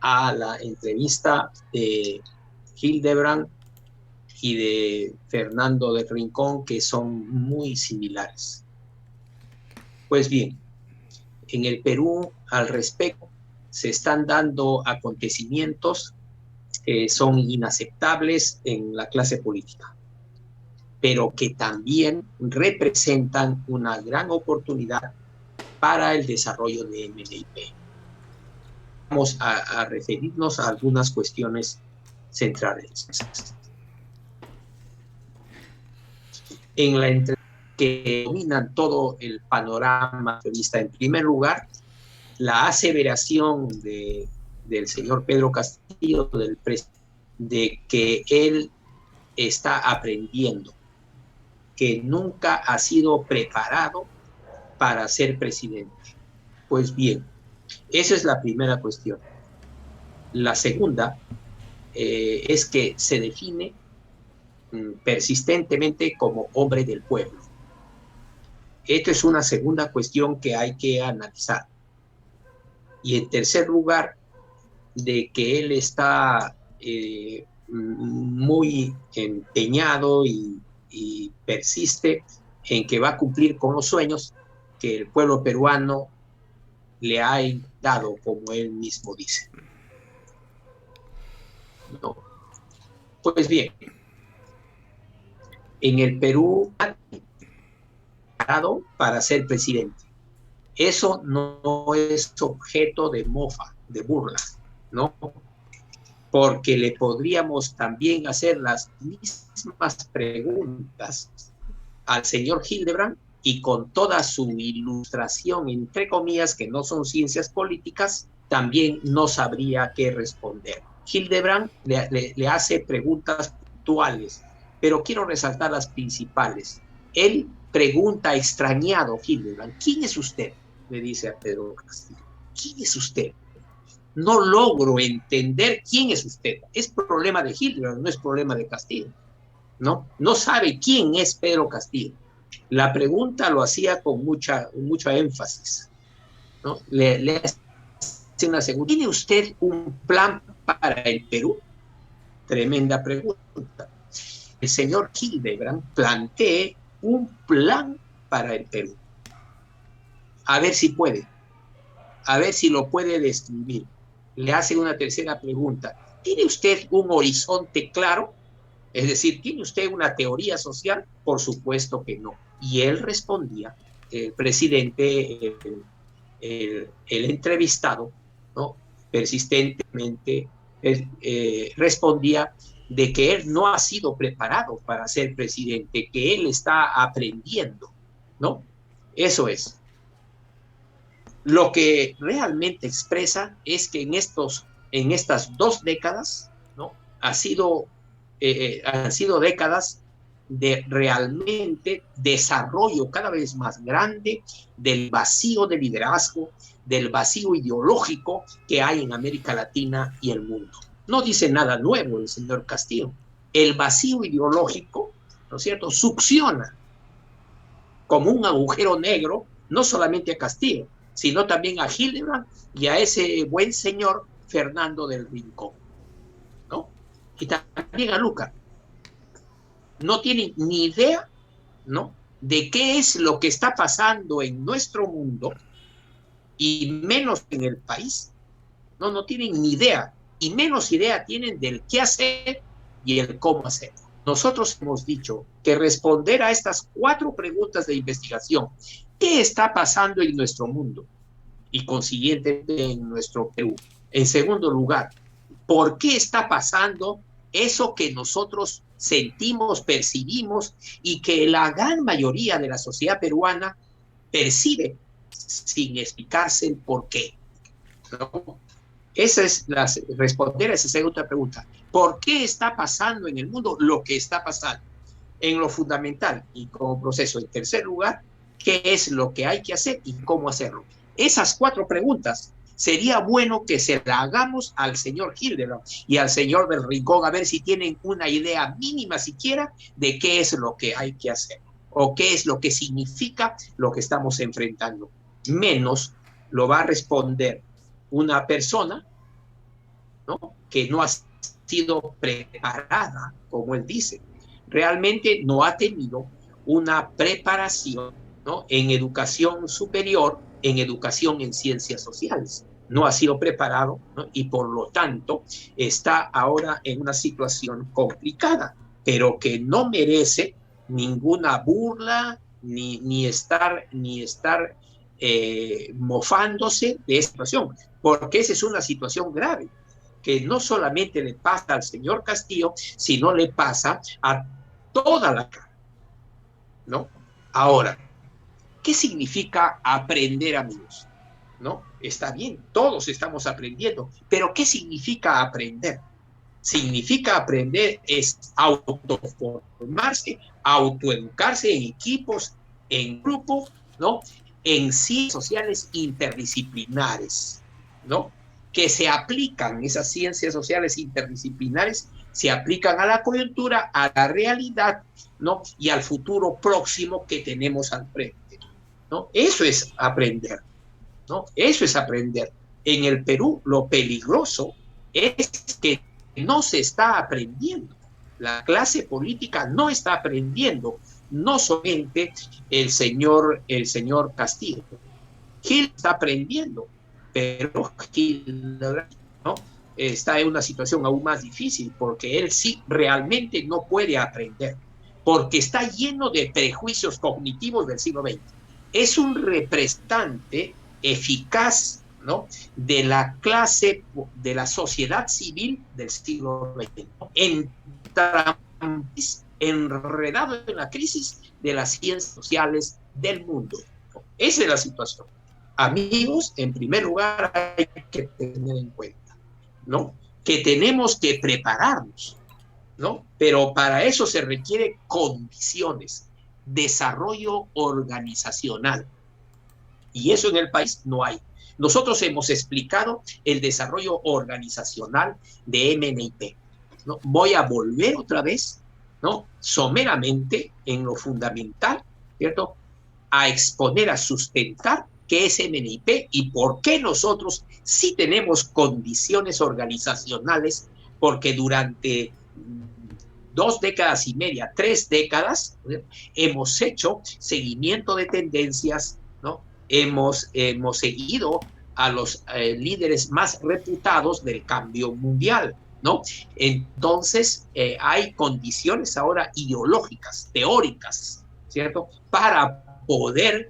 a la entrevista de Hildebrand y de Fernando del Rincón, que son muy similares. Pues bien, en el Perú, al respecto, se están dando acontecimientos que son inaceptables en la clase política, pero que también representan una gran oportunidad para el desarrollo de MLIP. Vamos a referirnos a algunas cuestiones centrales. En la entrevista que dominan todo el panorama periodista, en primer lugar, la aseveración del señor Pedro Castillo, de que él está aprendiendo, que nunca ha sido preparado para ser presidente. Pues bien, esa es la primera cuestión. La segunda es que se define persistentemente como hombre del pueblo. Esta es una segunda cuestión que hay que analizar. Y en tercer lugar, de que él está muy empeñado y persiste en que va a cumplir con los sueños que el pueblo peruano le ha dado, como él mismo dice. ¿No? Pues bien, en el Perú ha preparado para ser presidente. Eso no es objeto de mofa, de burla, ¿no? Porque le podríamos también hacer las mismas preguntas al señor Hildebrand y con toda su ilustración, entre comillas, que no son ciencias políticas, también no sabría qué responder. Hildebrand le hace preguntas puntuales, pero quiero resaltar las principales. Él pregunta extrañado, Hildebrand, ¿quién es usted? Le dice a Pedro Castillo. ¿Quién es usted? No logro entender quién es usted. Es problema de Hildebrand, no es problema de Castillo. ¿No? No sabe quién es Pedro Castillo. La pregunta lo hacía con mucho énfasis, ¿no? Le hace una segunda. ¿Tiene usted un plan para el Perú? Tremenda pregunta. El señor Hildebrand plantea un plan para el Perú. A ver si puede. A ver si lo puede describir. Le hace una tercera pregunta. ¿Tiene usted un horizonte claro? Es decir, ¿tiene usted una teoría social? Por supuesto que no. Y él respondía, el presidente, el entrevistado, ¿no? Persistentemente respondía de que él no ha sido preparado para ser presidente, que él está aprendiendo, ¿no? Eso es. Lo que realmente expresa es que en estas 2 décadas, ¿no? Han sido décadas de realmente desarrollo cada vez más grande del vacío de liderazgo, del vacío ideológico que hay en América Latina y el mundo. No dice nada nuevo el señor Castillo. El vacío ideológico, ¿no es cierto?, succiona como un agujero negro no solamente a Castillo, sino también a Hildebrand y a ese buen señor Fernando del Rincón, ¿no? Y también a Luca. No tienen ni idea, ¿no?, de qué es lo que está pasando en nuestro mundo y menos en el país. No tienen ni idea y menos idea tienen del qué hacer y el cómo hacer. Nosotros hemos dicho que responder a estas 4 preguntas de investigación, ¿qué está pasando en nuestro mundo? Y consiguientemente en nuestro Perú. En segundo lugar, ¿por qué está pasando eso que nosotros sentimos, percibimos y que la gran mayoría de la sociedad peruana percibe sin explicarse el por qué? ¿No? Esa es responder a esa segunda pregunta. ¿Por qué está pasando en el mundo lo que está pasando? En lo fundamental y como proceso. En tercer lugar, ¿qué es lo que hay que hacer y cómo hacerlo? Esas 4 preguntas sería bueno que se la hagamos al señor Hildebrand y al señor del Rincón a ver si tienen una idea mínima siquiera de qué es lo que hay que hacer o qué es lo que significa lo que estamos enfrentando. Menos lo va a responder una persona ¿no? Que no ha sido preparada, como él dice. Realmente no ha tenido una preparación, ¿no? En educación superior, en educación en ciencias sociales. No ha sido preparado, ¿no? Y por lo tanto está ahora en una situación complicada, pero que no merece ninguna burla ni estar mofándose de esta situación, porque esa es una situación grave que no solamente le pasa al señor Castillo, sino le pasa a toda la, ¿no? Ahora, ¿qué significa aprender, amigos? ¿No? Está bien, todos estamos aprendiendo, pero ¿qué significa aprender? Significa aprender es autoformarse, autoeducarse en equipos, en grupos, ¿no? En ciencias sociales interdisciplinares, ¿no? Que se aplican, esas ciencias sociales interdisciplinares, se aplican a la coyuntura, a la realidad, ¿no? Y al futuro próximo que tenemos al frente, ¿no? Eso es aprender, ¿no? Eso es aprender. En el Perú, lo peligroso es que no se está aprendiendo. La clase política no está aprendiendo, no solamente el señor Castillo. Gil está aprendiendo, pero Gil, ¿no? Está en una situación aún más difícil porque él sí realmente no puede aprender, porque está lleno de prejuicios cognitivos del siglo XX. Es un representante eficaz, ¿no? De la clase, de la sociedad civil del siglo XX, ¿no? Enredado en la crisis de las ciencias sociales del mundo. Esa es la situación. Amigos, en primer lugar hay que tener en cuenta, ¿no? Que tenemos que prepararnos, ¿no? Pero para eso se requiere condiciones, desarrollo organizacional. Y eso en el país no hay. Nosotros hemos explicado el desarrollo organizacional de MNIP, ¿no? Voy a volver otra vez, ¿no? Someramente en lo fundamental, ¿cierto? A exponer, a sustentar qué es MNIP y por qué nosotros sí tenemos condiciones organizacionales, porque durante 2 décadas y media, 3 décadas, ¿no? Hemos hecho seguimiento de tendencias, ¿no? Hemos seguido a los líderes más reputados del cambio mundial, ¿no? Entonces, hay condiciones ahora ideológicas, teóricas, ¿cierto? Para poder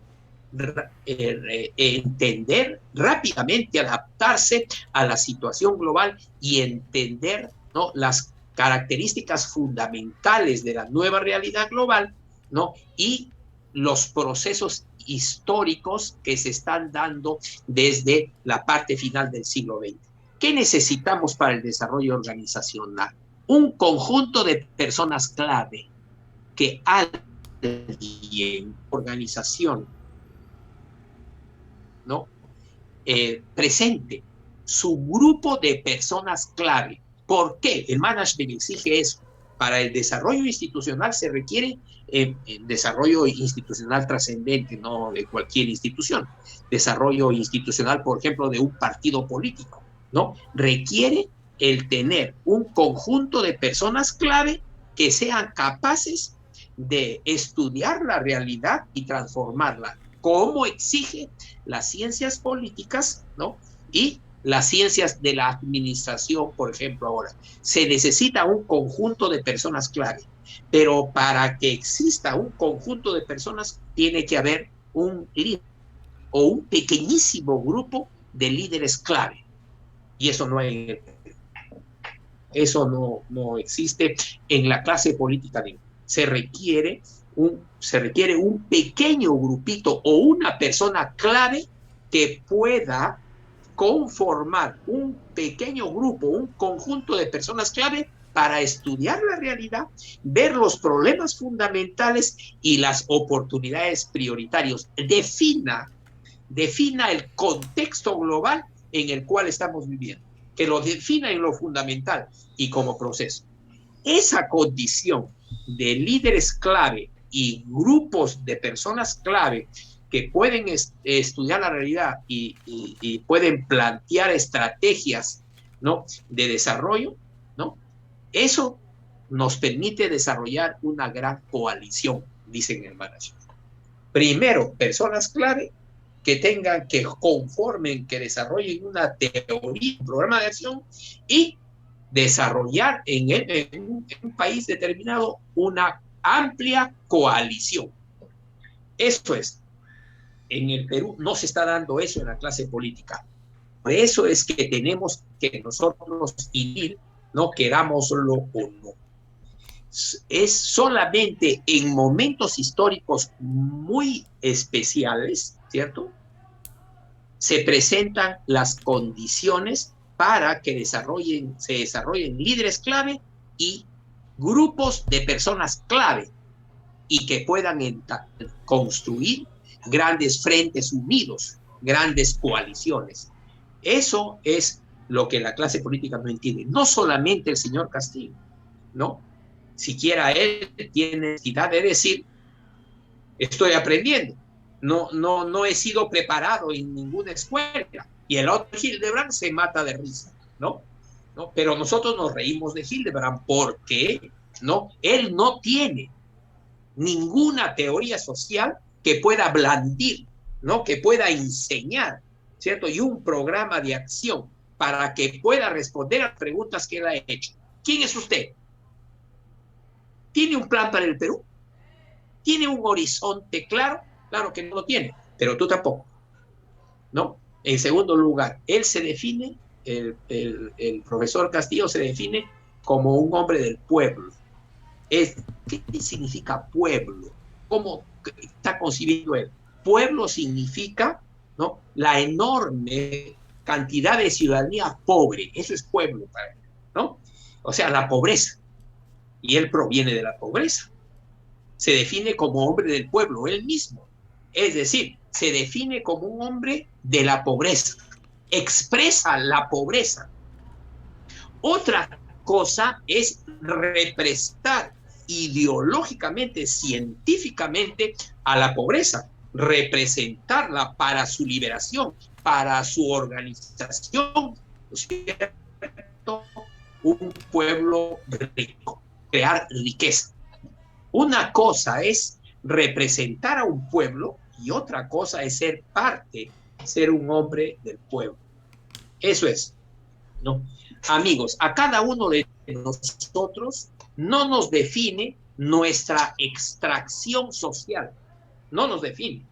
entender rápidamente, adaptarse a la situación global y entender, ¿no? Las características fundamentales de la nueva realidad global, ¿no? Y los procesos históricos que se están dando desde la parte final del siglo XX. ¿Qué necesitamos para el desarrollo organizacional? Un conjunto de personas clave que alguien, organización, ¿no? Presente su grupo de personas clave. ¿Por qué? El management exige eso. Para el desarrollo institucional se requiere desarrollo institucional trascendente, no de cualquier institución. Desarrollo institucional, por ejemplo, de un partido político, ¿no? Requiere el tener un conjunto de personas clave que sean capaces de estudiar la realidad y transformarla, como exige las ciencias políticas, ¿no? Y las ciencias de la administración, por ejemplo, ahora. Se necesita un conjunto de personas clave, pero para que exista un conjunto de personas tiene que haber un líder o un pequeñísimo grupo de líderes clave. Y eso no hay, eso no existe en la clase política. Se requiere un pequeño grupito o una persona clave que pueda conformar un pequeño grupo, un conjunto de personas clave para estudiar la realidad, ver los problemas fundamentales y las oportunidades prioritarias. Defina el contexto global en el cual estamos viviendo, que lo defina en lo fundamental y como proceso. Esa condición de líderes clave y grupos de personas clave que pueden estudiar la realidad y pueden plantear estrategias ¿no? De desarrollo, ¿no? Eso nos permite desarrollar una gran coalición, dicen el manager. Primero, personas clave que tengan, que conformen, que desarrollen una teoría, un programa de acción y desarrollar en un país determinado una amplia coalición. Eso es. En el Perú no se está dando eso en la clase política. Por eso es que tenemos que nosotros ir, no querámoslo o no. Es solamente en momentos históricos muy especiales, ¿cierto? Se presentan las condiciones para que se desarrollen líderes clave y grupos de personas clave y que puedan construir grandes frentes unidos, grandes coaliciones. Eso es lo que la clase política no entiende. No solamente el señor Castillo, ¿no? Siquiera él tiene necesidad de decir, estoy aprendiendo, no he sido preparado en ninguna escuela. Y el otro Hildebrand se mata de risa, ¿no? Pero nosotros nos reímos de Hildebrand porque, ¿no? Él no tiene ninguna teoría social que pueda blandir, ¿no? Que pueda enseñar, ¿cierto? Y un programa de acción para que pueda responder a las preguntas que él ha hecho. ¿Quién es usted? ¿Tiene un plan para el Perú? ¿Tiene un horizonte claro? Claro que no lo tiene, pero tú tampoco, ¿no? En segundo lugar, él se define, el profesor Castillo se define como un hombre del pueblo. ¿Qué significa pueblo? ¿Cómo está concibiendo él? Pueblo significa, ¿no?, la enorme cantidad de ciudadanía pobre. Eso es pueblo para él, ¿no? O sea, la pobreza. Y él proviene de la pobreza. Se define como hombre del pueblo, él mismo. Es decir, se define como un hombre de la pobreza. Expresa la pobreza. Otra cosa es representar ideológicamente, científicamente a la pobreza, representarla para su liberación, para su organización, ¿cierto? Un pueblo rico, crear riqueza. Una cosa es representar a un pueblo y otra cosa es ser parte, ser un hombre del pueblo. Eso es, ¿no? Amigos, a cada uno de nosotros no nos define nuestra extracción social, no nos define,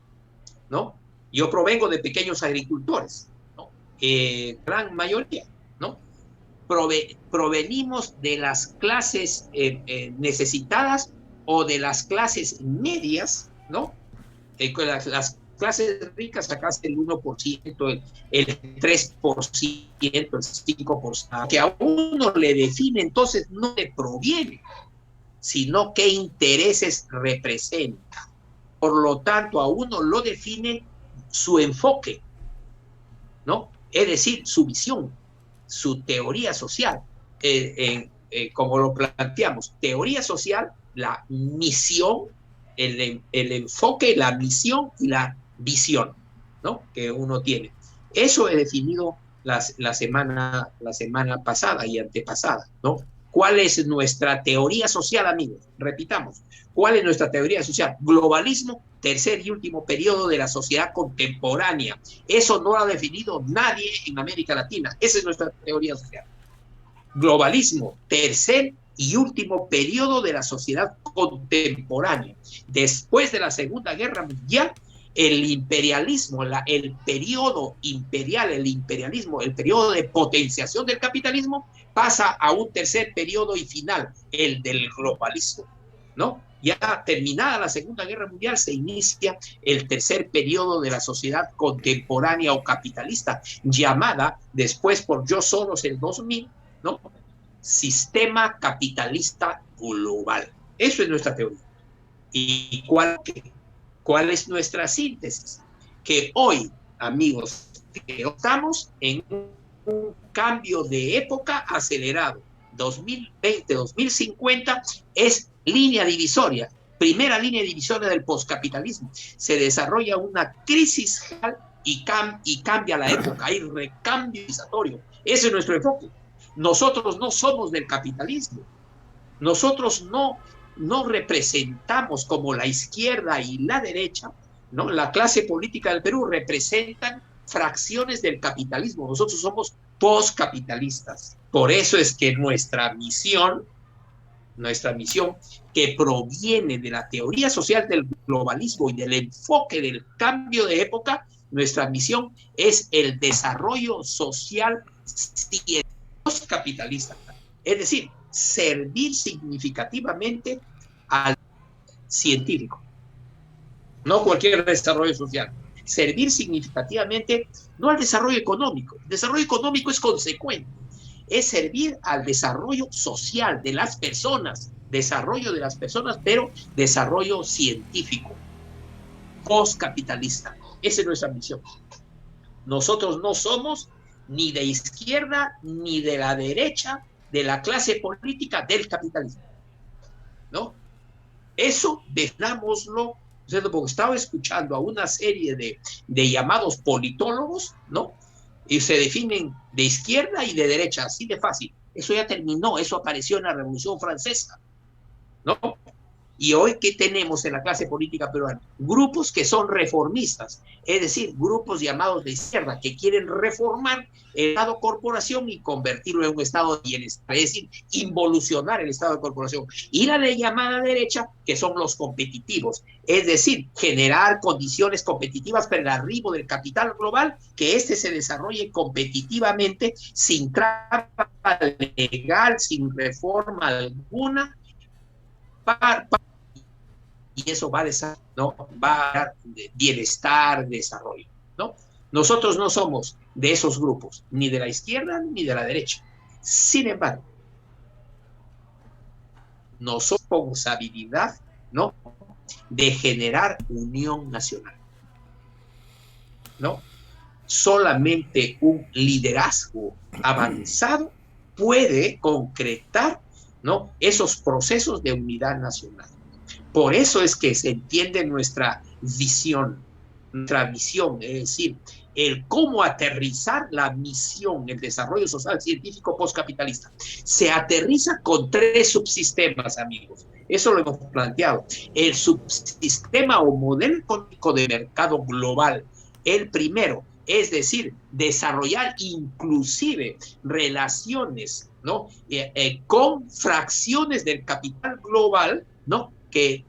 ¿no? Yo provengo de pequeños agricultores, ¿no? Gran mayoría, ¿no? Provenimos de las clases necesitadas o de las clases medias, ¿no? Las clases ricas acá es el 1%, el 3%, el 5%, que a uno le define, entonces no le proviene, sino qué intereses representa. Por lo tanto, a uno lo define su enfoque, ¿no? Es decir, su visión, su teoría social, como lo planteamos, teoría social, la misión, el enfoque, la misión y la visión, ¿no?, que uno tiene. Eso he definido la semana pasada y antepasada, ¿no? ¿Cuál es nuestra teoría social, amigos? Repitamos, ¿cuál es nuestra teoría social? Globalismo, tercer y último periodo de la sociedad contemporánea. Eso no lo ha definido nadie en América Latina. Esa es nuestra teoría social. Globalismo, tercer y último periodo de la sociedad contemporánea. Después de la Segunda Guerra Mundial, el imperialismo, el periodo imperial, el imperialismo, el periodo de potenciación del capitalismo, pasa a un tercer periodo y final, el del globalismo, ¿no? Ya terminada la Segunda Guerra Mundial, se inicia el tercer periodo de la sociedad contemporánea o capitalista, llamada después por George Soros en 2000, ¿no?, sistema capitalista global. Eso es nuestra teoría. ¿Y cuál es nuestra síntesis? Que hoy, amigos, estamos en un cambio de época acelerado. 2020-2050 es línea divisoria, primera línea divisoria del poscapitalismo. Se desarrolla una crisis y cambia la época, hay recambio civilizatorio. Ese es nuestro enfoque. Nosotros no somos del capitalismo. Nosotros no representamos como la izquierda y la derecha, ¿no? La clase política del Perú representan fracciones del capitalismo. Nosotros somos postcapitalistas. Por eso es que nuestra misión, que proviene de la teoría social del globalismo y del enfoque del cambio de época, nuestra misión es el desarrollo social postcapitalista. Es decir, servir significativamente al científico, no cualquier desarrollo social. Servir significativamente no al desarrollo económico. El desarrollo económico es consecuente. Es servir al desarrollo social de las personas, desarrollo de las personas, pero desarrollo científico, postcapitalista. Esa es nuestra misión. Nosotros no somos ni de izquierda ni de la derecha de la clase política del capitalismo, ¿no? Eso definámoslo, porque estaba escuchando a una serie de llamados politólogos, ¿no? Y se definen de izquierda y de derecha, así de fácil. Eso ya terminó, eso apareció en la Revolución Francesa, ¿no? Y hoy, ¿qué tenemos en la clase política peruana? Grupos que son reformistas, es decir, grupos llamados de izquierda que quieren reformar el Estado corporación y convertirlo en un Estado de bienestar, es decir, involucionar el Estado de corporación. Y la de llamada derecha, que son los competitivos, es decir, generar condiciones competitivas para el arribo del capital global, que éste se desarrolle competitivamente, sin traba legal, sin reforma alguna, y eso va a dar bienestar, desarrollo, ¿no? Nosotros no somos de esos grupos, ni de la izquierda ni de la derecha. Sin embargo, no somos responsabilidad, ¿no?, de generar unión nacional, ¿no? Solamente un liderazgo avanzado puede concretar, ¿no?, esos procesos de unidad nacional. Por eso es que se entiende nuestra visión, es decir, el cómo aterrizar la misión, el desarrollo social científico postcapitalista. Se aterriza con 3 subsistemas, amigos. Eso lo hemos planteado. El subsistema o modelo económico de mercado global, el primero, es decir, desarrollar inclusive relaciones, ¿no?, con fracciones del capital global, ¿no?, que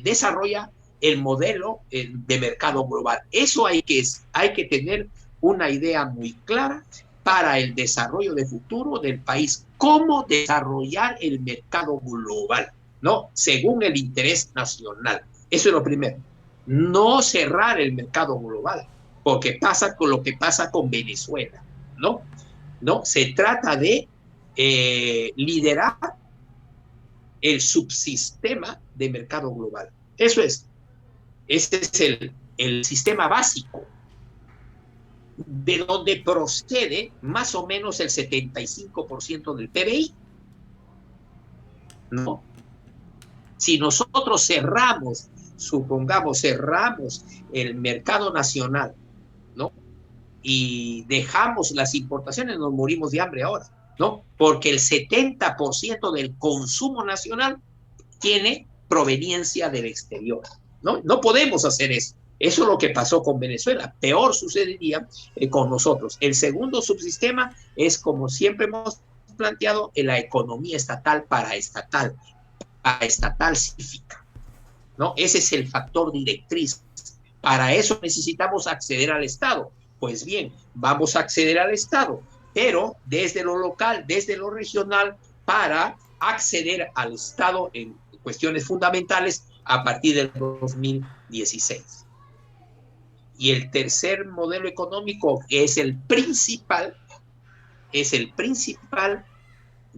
desarrolla el modelo de mercado global. Eso hay que tener una idea muy clara para el desarrollo de futuro del país, cómo desarrollar el mercado global, ¿no?, según el interés nacional. Eso es lo primero. No cerrar el mercado global, porque pasa con lo que pasa con Venezuela, ¿no? ¿No? Se trata de liderar el subsistema de mercado global. Ese es el sistema básico de donde procede más o menos el 75% del PBI, ¿no? Si nosotros cerramos el mercado nacional, ¿no?, y dejamos las importaciones, nos morimos de hambre ahora, ¿no? Porque el 70% del consumo nacional tiene proveniencia del exterior, ¿no? No podemos hacer eso. Eso es lo que pasó con Venezuela. Peor sucedería con nosotros. El segundo subsistema es, como siempre hemos planteado, en la economía estatal paraestatal científica, ¿no? Ese es el factor directriz. Para eso necesitamos acceder al Estado. Pues bien, vamos a acceder al Estado, pero desde lo local, desde lo regional, para acceder al Estado en cuestiones fundamentales a partir del 2016. Y el tercer modelo económico, que es el principal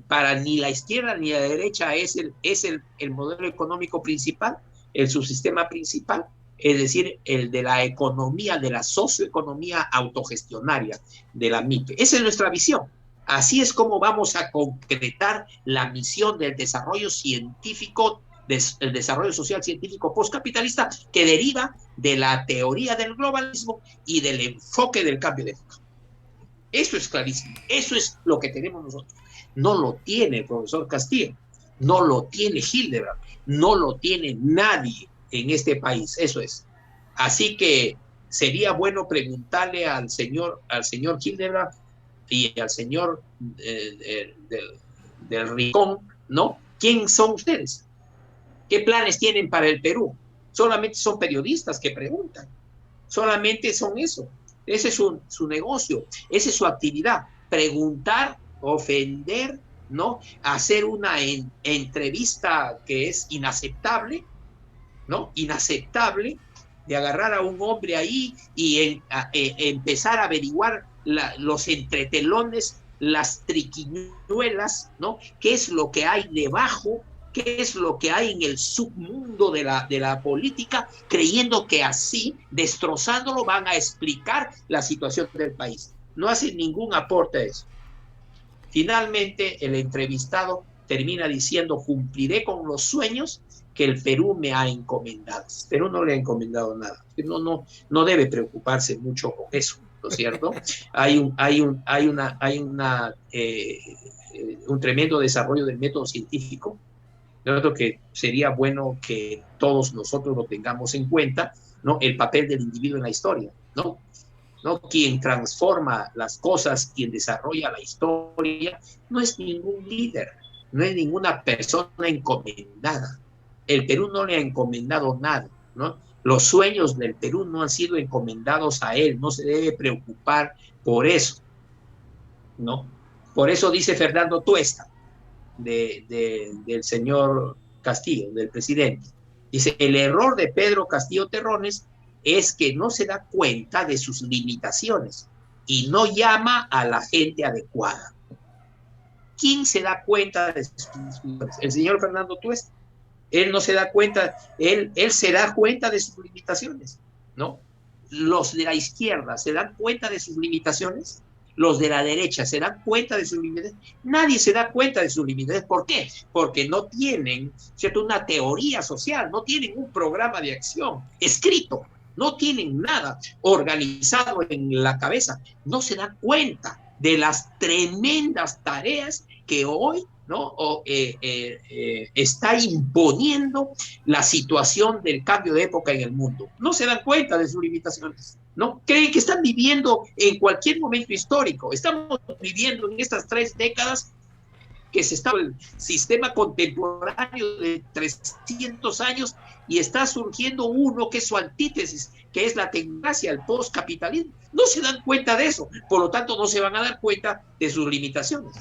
para ni la izquierda ni la derecha, es el modelo económico principal, el subsistema principal, es decir, el de la economía, de la socioeconomía autogestionaria, de la MIPE. Esa es nuestra visión. Así es como vamos a concretar la misión del desarrollo científico, el desarrollo social científico postcapitalista, que deriva de la teoría del globalismo y del enfoque del cambio de época. Eso es clarísimo. Eso es lo que tenemos nosotros. No lo tiene el profesor Castillo, no lo tiene Hildebrand, no lo tiene nadie en este país. Eso es. Así que sería bueno preguntarle al señor Hildebrand y al señor del Ricón, ¿no? ¿Quién son ustedes? ¿Qué planes tienen para el Perú? Solamente son periodistas que preguntan. Solamente son eso. Ese es su negocio, esa es su actividad. Preguntar, ofender, ¿no? Hacer una entrevista que es inaceptable, ¿no? Inaceptable, de agarrar a un hombre ahí y empezar a averiguar los entretelones, las triquiñuelas, ¿no? ¿Qué es lo que hay debajo? ¿Qué es lo que hay en el submundo de la política? Creyendo que así, destrozándolo, van a explicar la situación del país. No hacen ningún aporte a eso. Finalmente, el entrevistado termina diciendo: cumpliré con los sueños que el Perú me ha encomendado. Perú no le ha encomendado nada. No debe preocuparse mucho con eso, ¿no es cierto? Hay un tremendo desarrollo del método científico. Yo creo que sería bueno que todos nosotros lo tengamos en cuenta, ¿no? El papel del individuo en la historia, ¿no? ¿No? Quien transforma las cosas, quien desarrolla la historia, no es ningún líder, no es ninguna persona encomendada. El Perú no le ha encomendado nada, ¿no? Los sueños del Perú no han sido encomendados a él, no se debe preocupar por eso, ¿no? Por eso dice Fernando Tuesta, del señor Castillo, del presidente. Dice: el error de Pedro Castillo Terrones es que no se da cuenta de sus limitaciones y no llama a la gente adecuada. ¿Quién se da cuenta de sus limitaciones? El señor Fernando Tuesta. Él no se da cuenta, él se da cuenta de sus limitaciones, ¿no? Los de la izquierda se dan cuenta de sus limitaciones, los de la derecha se dan cuenta de sus limitaciones. Nadie se da cuenta de sus limitaciones. ¿Por qué? Porque no tienen, ¿cierto?, una teoría social, no tienen un programa de acción escrito, no tienen nada organizado en la cabeza, no se dan cuenta de las tremendas tareas que hoy, ¿no?, está imponiendo la situación del cambio de época en el mundo. No se dan cuenta de sus limitaciones, ¿no? Creen que están viviendo en cualquier momento histórico. Estamos viviendo en estas 3 décadas que se está el sistema contemporáneo de 300 años y está surgiendo uno que es su antítesis, que es la tecnocracia, el postcapitalismo. No se dan cuenta de eso, por lo tanto no se van a dar cuenta de sus limitaciones,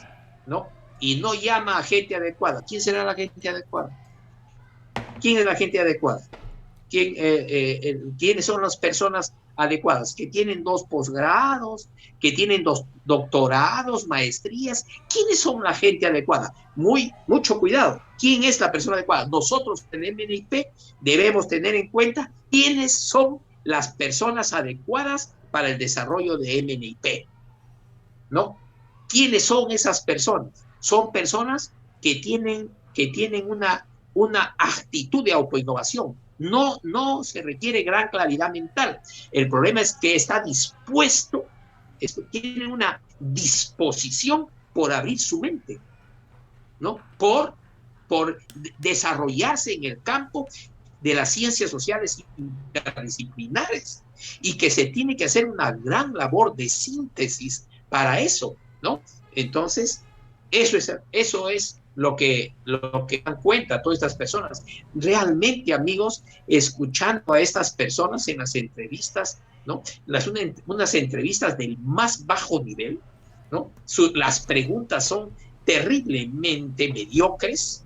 ¿no? Y no llama a gente adecuada. ¿Quién será la gente adecuada? ¿Quién es la gente adecuada? ¿Quiénes son las personas adecuadas? Que tienen 2 posgrados, que tienen 2 doctorados, maestrías. ¿Quiénes son la gente adecuada? Mucho cuidado. ¿Quién es la persona adecuada? Nosotros en el MNIP debemos tener en cuenta quiénes son las personas adecuadas para el desarrollo de MNIP, ¿no? ¿Quiénes son esas personas? Son personas que tienen una actitud de autoinnovación. No se requiere gran claridad mental. El problema es que está dispuesto, tiene una disposición por abrir su mente, ¿no? Por desarrollarse en el campo de las ciencias sociales interdisciplinares y que se tiene que hacer una gran labor de síntesis para eso, ¿no? Entonces, eso es lo que dan cuenta todas estas personas. Realmente, amigos, escuchando a estas personas en las entrevistas, ¿no? Unas entrevistas del más bajo nivel, ¿no? Las preguntas son terriblemente mediocres,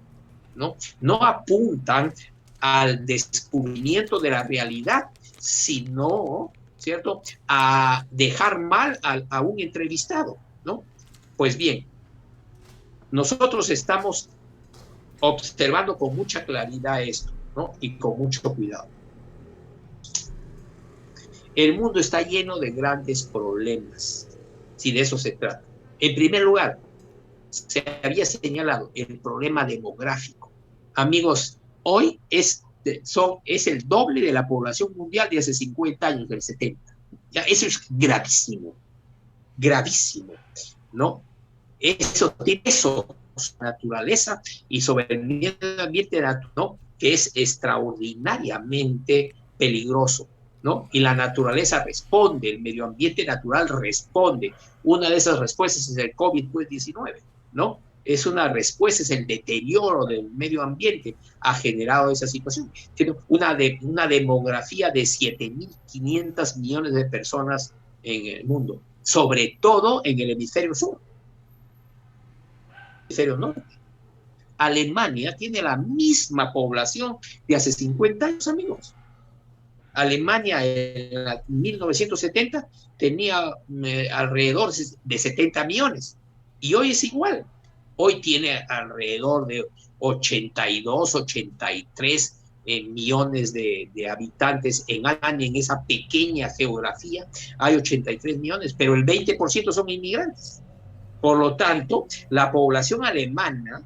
¿no? No apuntan al descubrimiento de la realidad, sino, ¿cierto?, a dejar mal a un entrevistado, ¿no? Pues bien, nosotros estamos observando con mucha claridad esto, ¿no? Y con mucho cuidado. El mundo está lleno de grandes problemas, si de eso se trata. En primer lugar, se había señalado el problema demográfico. Amigos, hoy es el doble de la población mundial de hace 50 años, del 70. Ya, eso es gravísimo. gravísimo, ¿no? Eso tiene eso, naturaleza y sobre el medio ambiente, ¿no? Que es extraordinariamente peligroso, ¿no? Y la naturaleza responde, el medio ambiente natural responde. Una de esas respuestas es el COVID-19, ¿no? Es una respuesta, es el deterioro del medio ambiente ha generado esa situación. Tiene una demografía de 7.500 millones de personas en el mundo, sobre todo en el hemisferio sur. Hemisferio norte. Alemania tiene la misma población de hace 50 años, amigos. Alemania en 1970 tenía alrededor de 70 millones y hoy es igual. Hoy tiene alrededor de 82, 83 millones de habitantes en Alemania, en esa pequeña geografía. Hay 83 millones, pero el 20% son inmigrantes. Por lo tanto, la población alemana,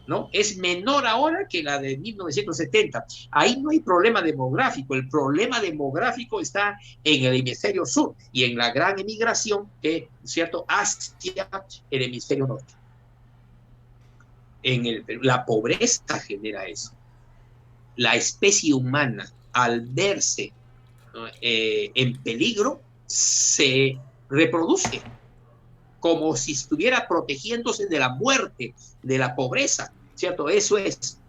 ¿no?, es menor ahora que la de 1970. Ahí no hay problema demográfico. El problema demográfico está en el hemisferio sur y en la gran emigración que, ¿cierto?, hacia el hemisferio norte. La pobreza genera eso. La especie humana, al verse en peligro, se reproduce como si estuviera protegiéndose de la muerte, de la pobreza, ¿cierto? Eso es,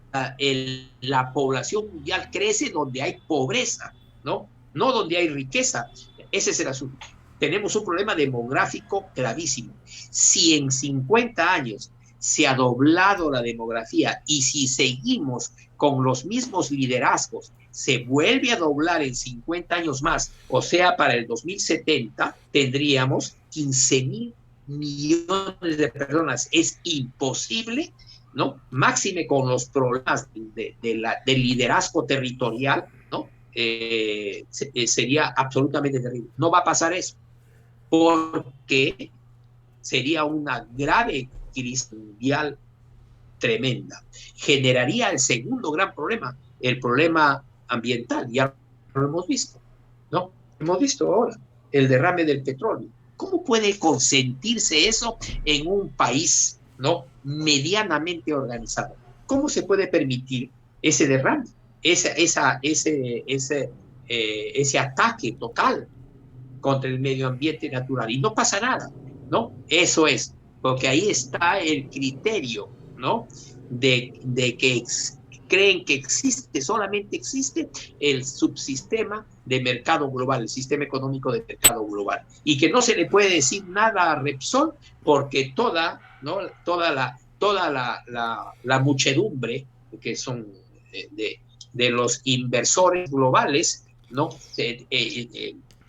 la población mundial crece donde hay pobreza, ¿no? No donde hay riqueza. Ese es el asunto. Tenemos un problema demográfico gravísimo. Si en 50 años se ha doblado la demografía y si seguimos con los mismos liderazgos, se vuelve a doblar en 50 años más, o sea, para el 2070 tendríamos 15.000 millones de personas. Es imposible, ¿no? Máxime con los problemas del liderazgo territorial, ¿no? Sería absolutamente terrible. No va a pasar eso, porque sería una grave crisis mundial tremenda. Generaría el segundo gran problema, el problema ambiental. Ya lo hemos visto, ¿no? Hemos visto ahora el derrame del petróleo. ¿Cómo puede consentirse eso en un país, ¿no?, medianamente organizado? ¿Cómo se puede permitir ese derrame, ese ataque total contra el medio ambiente natural? Y no pasa nada, ¿no? Eso es, porque ahí está el criterio, ¿no?, de que creen que existe, solamente existe el subsistema de mercado global, el sistema económico de mercado global, y que no se le puede decir nada a Repsol porque ¿no?, toda la muchedumbre que son de los inversores globales, ¿no?,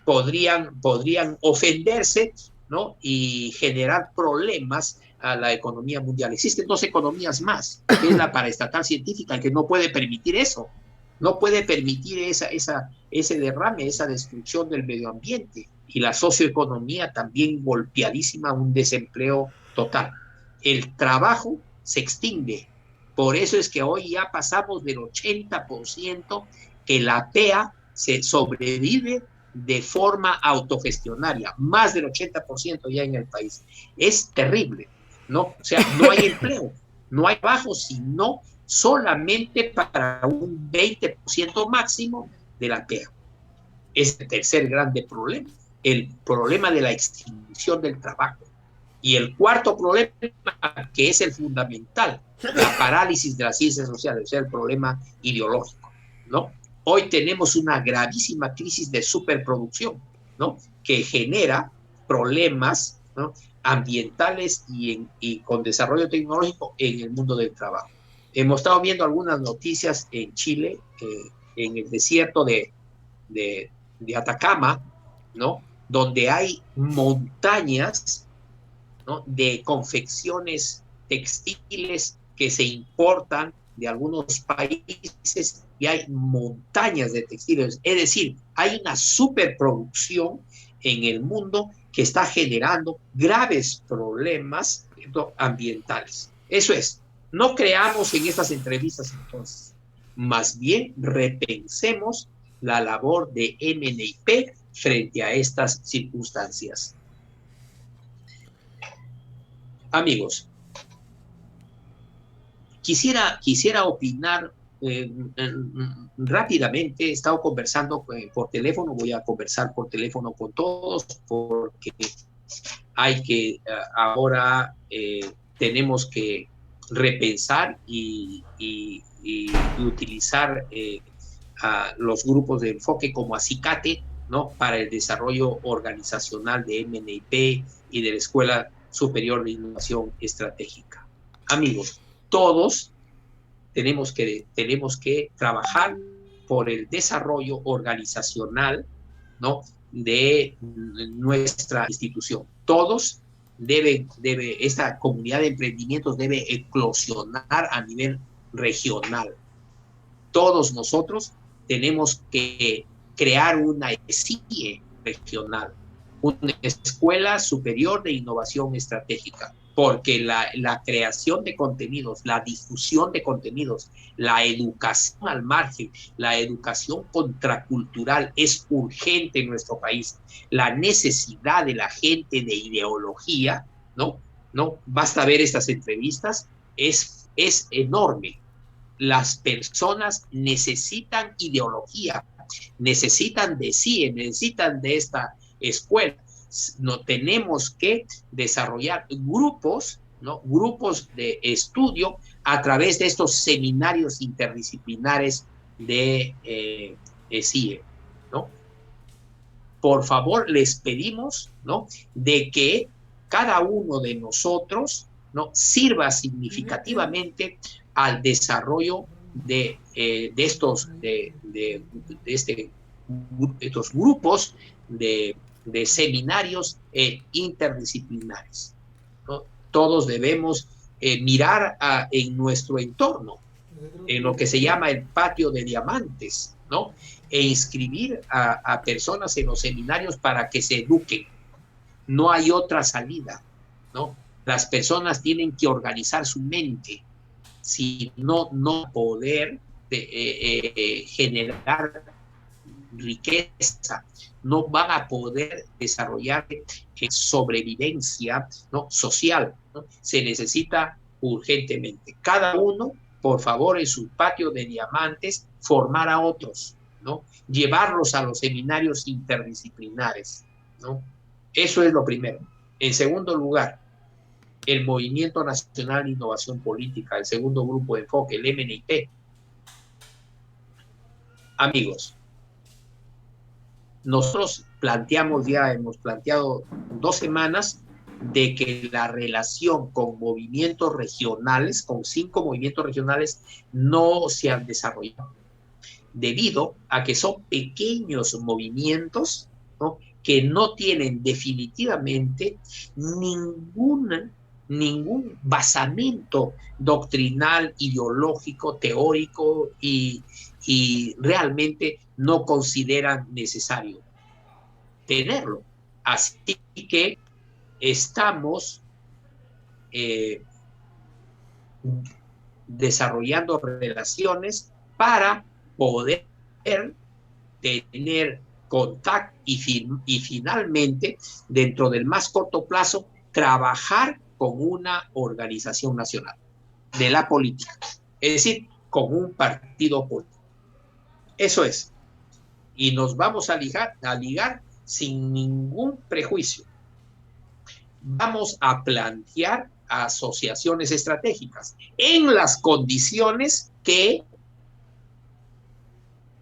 podrían ofenderse, ¿no?, y generar problemas a la economía mundial. Existen dos economías más, que es la paraestatal científica, que no puede permitir eso, no puede permitir ese derrame, esa destrucción del medio ambiente, y la socioeconomía también golpeadísima, un desempleo total. El trabajo se extingue. Por eso es que hoy ya pasamos del 80% que la PEA se sobrevive de forma autogestionaria, más del 80% ya en el país. Es terrible, ¿no? O sea, no hay empleo, no hay trabajo, sino solamente para un 20% máximo de la PEA. Es el tercer grande problema, el problema de la extinción del trabajo. Y el cuarto problema, que es el fundamental, la parálisis de las ciencias sociales, o sea, el problema ideológico, ¿no? Hoy tenemos una gravísima crisis de superproducción, ¿no?, que genera problemas, ¿no?, ambientales y con desarrollo tecnológico en el mundo del trabajo. Hemos estado viendo algunas noticias en Chile, en el desierto de Atacama, ¿no?, donde hay montañas, ¿no?, de confecciones textiles que se importan de algunos países y hay montañas de textiles. Es decir, hay una superproducción en el mundo que está generando graves problemas ambientales. Eso es, no creamos en estas entrevistas entonces, más bien repensemos la labor de MNIP frente a estas circunstancias. Amigos, quisiera opinar rápidamente. He estado conversando por teléfono, voy a conversar por teléfono con todos porque hay que ahora tenemos que repensar y utilizar a los grupos de enfoque como acicate, ¿no? Para el desarrollo organizacional de MNIP y de la Escuela Superior de Innovación Estratégica. Amigos, todos tenemos que trabajar por el desarrollo organizacional, ¿no? De nuestra institución. Todos esta comunidad de emprendimientos debe eclosionar a nivel regional. Todos nosotros tenemos que crear una ESIE regional, una Escuela Superior de Innovación Estratégica, porque la creación de contenidos, la difusión de contenidos, la educación al margen, la educación contracultural es urgente en nuestro país. La necesidad de la gente de ideología, ¿no? Basta ver estas entrevistas, es enorme. Las personas necesitan ideología, necesitan de CIE, necesitan de esta escuela. No tenemos que desarrollar grupos, ¿no? Grupos de estudio a través de estos seminarios interdisciplinares de CIE, ¿no? Por favor, les pedimos, ¿no? De que cada uno de nosotros, ¿no? Sirva significativamente al desarrollo de estos grupos de seminarios interdisciplinares, ¿no? Todos debemos mirar en nuestro entorno, en lo que se llama el patio de diamantes, ¿no? E inscribir a personas en los seminarios para que se eduquen. No hay otra salida, ¿no? Las personas tienen que organizar su mente, si no poder generar riqueza, no van a poder desarrollar sobrevivencia, ¿no? Social, ¿no? Se necesita urgentemente. Cada uno, por favor, en su patio de diamantes, formar a otros, ¿no? Llevarlos a los seminarios interdisciplinares, ¿no? Eso es lo primero. En segundo lugar, el Movimiento Nacional de Innovación Política, el segundo grupo de enfoque, el MNIP. Amigos, nosotros hemos planteado 2 semanas de que la relación con movimientos regionales, con 5 movimientos regionales, no se han desarrollado, debido a que son pequeños movimientos, ¿no? Que no tienen definitivamente ningún basamento doctrinal, ideológico, teórico y realmente no consideran necesario tenerlo. Así que estamos desarrollando relaciones para poder tener contacto y finalmente, dentro del más corto plazo, trabajar con una organización nacional de la política, es decir, con un partido político. Eso es. Y nos vamos a ligar sin ningún prejuicio. Vamos a plantear asociaciones estratégicas en las condiciones que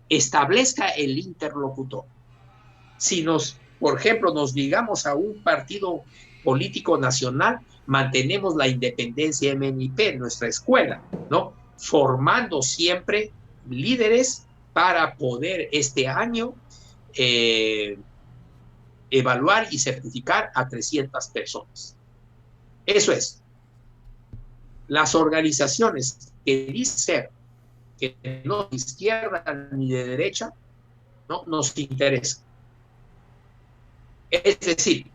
establezca el interlocutor. Si por ejemplo, nos ligamos a un partido político nacional, mantenemos la independencia MNIP en nuestra escuela, ¿no? Formando siempre líderes para poder este año evaluar y certificar a 300 personas. Eso es. Las organizaciones que dicen ser que no de izquierda ni de derecha, no nos interesan. Es decir,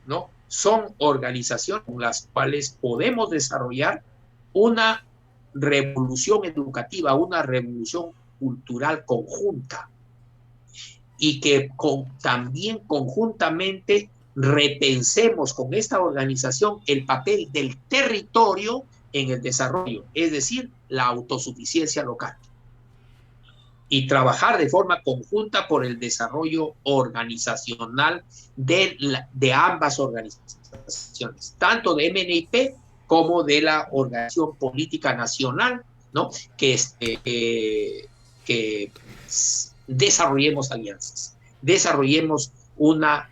¿no? Son organizaciones con las cuales podemos desarrollar una revolución educativa, una revolución cultural conjunta, y que también conjuntamente repensemos con esta organización el papel del territorio en el desarrollo, es decir, la autosuficiencia local, y trabajar de forma conjunta por el desarrollo organizacional de ambas organizaciones, tanto de MNIP como de la Organización Política Nacional, ¿no? Que desarrollemos alianzas, desarrollemos una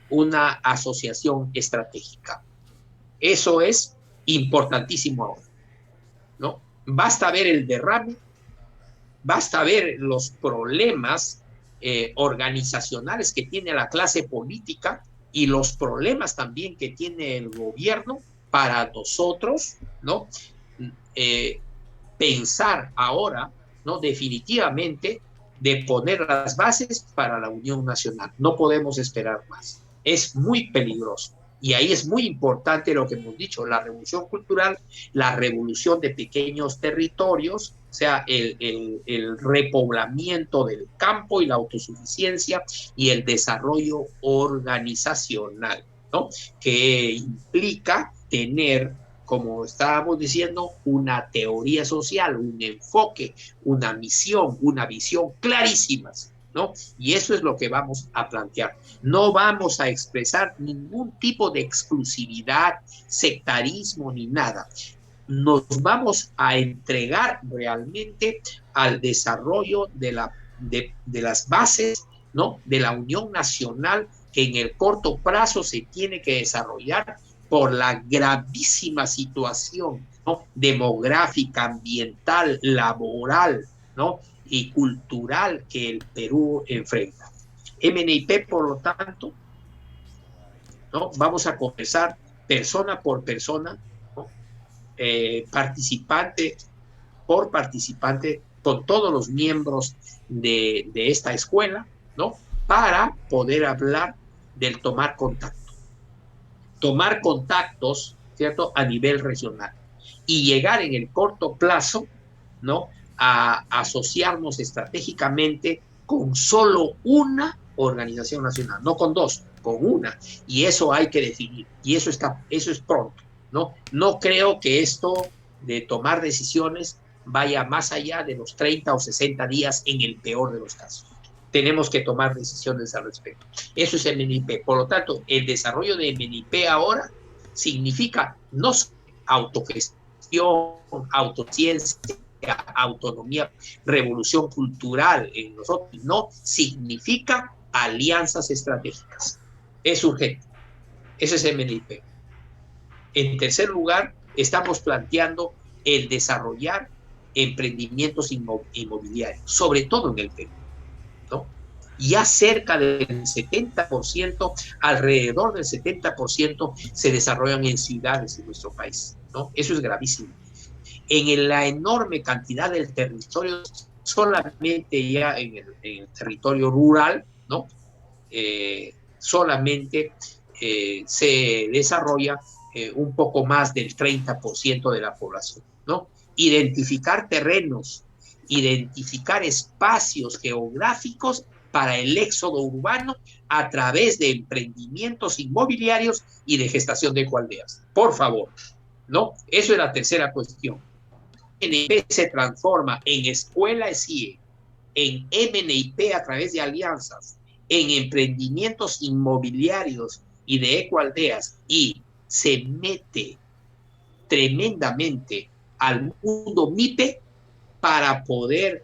asociación estratégica. Eso es importantísimo ahora, ¿no? Basta ver el derrame, basta ver los problemas organizacionales que tiene la clase política y los problemas también que tiene el gobierno para nosotros, ¿no? Pensar ahora, ¿no? Definitivamente de poner las bases para la unión nacional. No podemos esperar más. Es muy peligroso. Y ahí es muy importante lo que hemos dicho, la revolución cultural, la revolución de pequeños territorios, o sea, el repoblamiento del campo y la autosuficiencia y el desarrollo organizacional, ¿no? Que implica tener, como estábamos diciendo, una teoría social, un enfoque, una misión, una visión clarísimas, ¿no? Y eso es lo que vamos a plantear. No vamos a expresar ningún tipo de exclusividad, sectarismo ni nada. Nos vamos a entregar realmente al desarrollo de las bases, ¿no? De la unión nacional que en el corto plazo se tiene que desarrollar por la gravísima situación, ¿no? Demográfica, ambiental, laboral, ¿no? Y cultural que el Perú enfrenta. MNIP, por lo tanto, ¿no? Vamos a conversar persona por persona, ¿no? Participante por participante, con todos los miembros de esta escuela, ¿no? Para poder hablar del tomar contactos, ¿cierto? A nivel regional y llegar en el corto plazo, ¿no? A asociarnos estratégicamente con solo una organización nacional, no con dos, con una. Y eso hay que definir. Y eso es pronto, ¿no? No creo que esto de tomar decisiones vaya más allá de los 30 o 60 días en el peor de los casos. Tenemos que tomar decisiones al respecto. Eso es MNIP. Por lo tanto, el desarrollo de MNIP ahora significa no autogestión, autociencia, autonomía, revolución cultural en nosotros, no, significa alianzas estratégicas. Es urgente. Ese es MNIP. En tercer lugar, estamos planteando el desarrollar emprendimientos inmobiliarios, sobre todo en el Perú, ¿no? Ya cerca del 70%, alrededor del 70% se desarrollan en ciudades de nuestro país, ¿no? Eso es gravísimo. En la enorme cantidad del territorio, solamente ya en el territorio rural, ¿no? Solamente se desarrolla un poco más del 30% de la población, ¿no? Identificar terrenos, identificar espacios geográficos para el éxodo urbano a través de emprendimientos inmobiliarios y de gestación de ecoaldeas. Por favor, ¿no? Eso es la tercera cuestión. MNIP se transforma en escuela SIE, en MNIP a través de alianzas, en emprendimientos inmobiliarios y de ecoaldeas, y se mete tremendamente al mundo MIPE para poder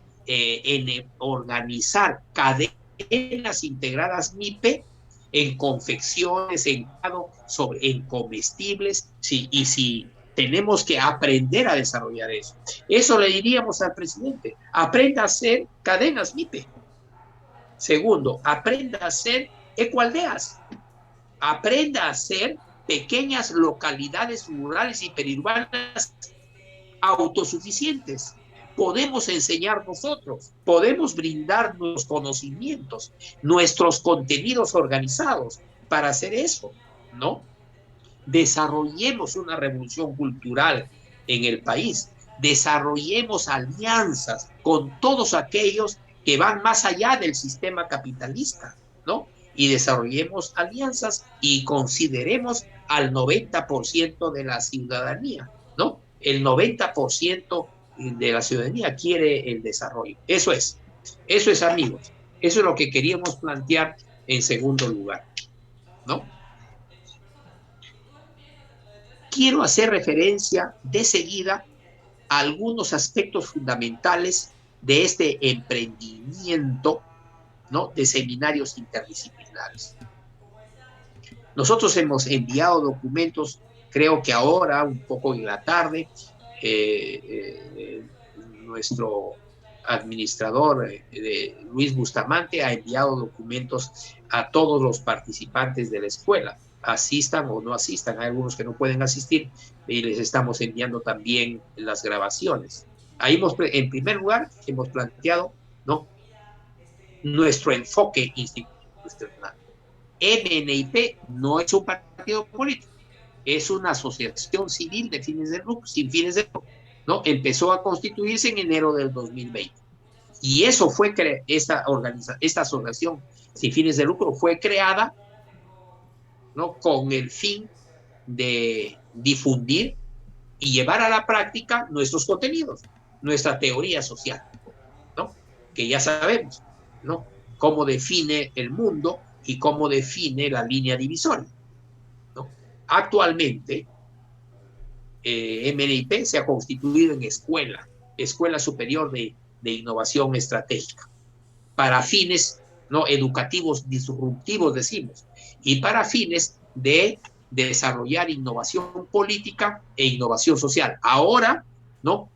organizar cadenas integradas MIPE en confecciones, en comestibles, sí, y si tenemos que aprender a desarrollar eso. Eso le diríamos al presidente, aprenda a hacer cadenas MIPE. Segundo, aprenda a hacer ecoaldeas, aprenda a hacer pequeñas localidades rurales y periurbanas autosuficientes. Podemos enseñar nosotros, podemos brindar nuestros conocimientos, nuestros contenidos organizados para hacer eso, ¿no? Desarrollemos una revolución cultural en el país, desarrollemos alianzas con todos aquellos que van más allá del sistema capitalista, ¿no? y desarrollemos alianzas y consideremos al 90% de la ciudadanía, ¿no? El 90% de la ciudadanía quiere el desarrollo. Eso es, amigos. Eso es lo que queríamos plantear en segundo lugar, ¿no? Quiero hacer referencia de seguida a algunos aspectos fundamentales de este emprendimiento, ¿no? De seminarios interdisciplinares. Nosotros hemos enviado documentos, creo que ahora, un poco en la tarde, nuestro administrador Luis Bustamante ha enviado documentos a todos los participantes de la escuela, asistan o no asistan. Hay algunos que no pueden asistir y les estamos enviando también las grabaciones. Ahí en primer lugar, hemos planteado, ¿no?, nuestro enfoque institucional. MNIP no es un partido político, es una asociación civil de fines de lucro, sin fines de lucro, ¿no? Empezó a constituirse en enero del 2020. Y eso fue, esta asociación sin fines de lucro fue creada, ¿no?, con el fin de difundir y llevar a la práctica nuestros contenidos, nuestra teoría social, ¿no?, que ya sabemos, ¿no?, cómo define el mundo y cómo define la línea divisoria, ¿no? Actualmente, MNIP se ha constituido en Escuela Superior de Innovación Estratégica, para fines, ¿no?, educativos disruptivos, decimos, y para fines de desarrollar innovación política e innovación social. Ahora, ¿no?,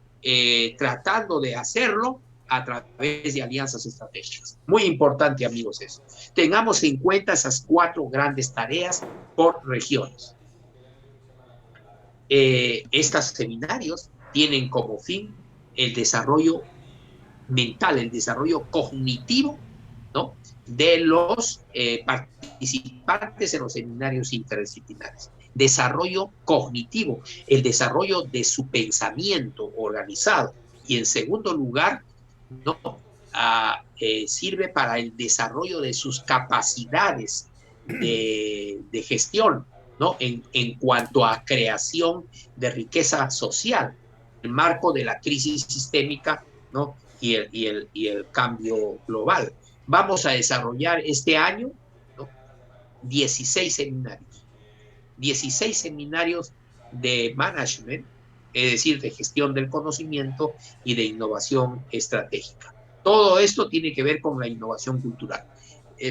tratando de hacerlo a través de alianzas estratégicas. Muy importante, amigos, eso. Tengamos en cuenta esas 4 grandes tareas por regiones. Estos seminarios tienen como fin el desarrollo mental, el desarrollo cognitivo, ¿no?, de los participantes en los seminarios interdisciplinares. Desarrollo cognitivo, el desarrollo de su pensamiento organizado. Y en segundo lugar, ¿no?, sirve para el desarrollo de sus capacidades de gestión, ¿no?, en cuanto a creación de riqueza social, en el marco de la crisis sistémica, ¿no?, y el cambio global. Vamos a desarrollar este año, ¿no?, 16 seminarios de management, es decir, de gestión del conocimiento y de innovación estratégica. Todo esto tiene que ver con la innovación cultural.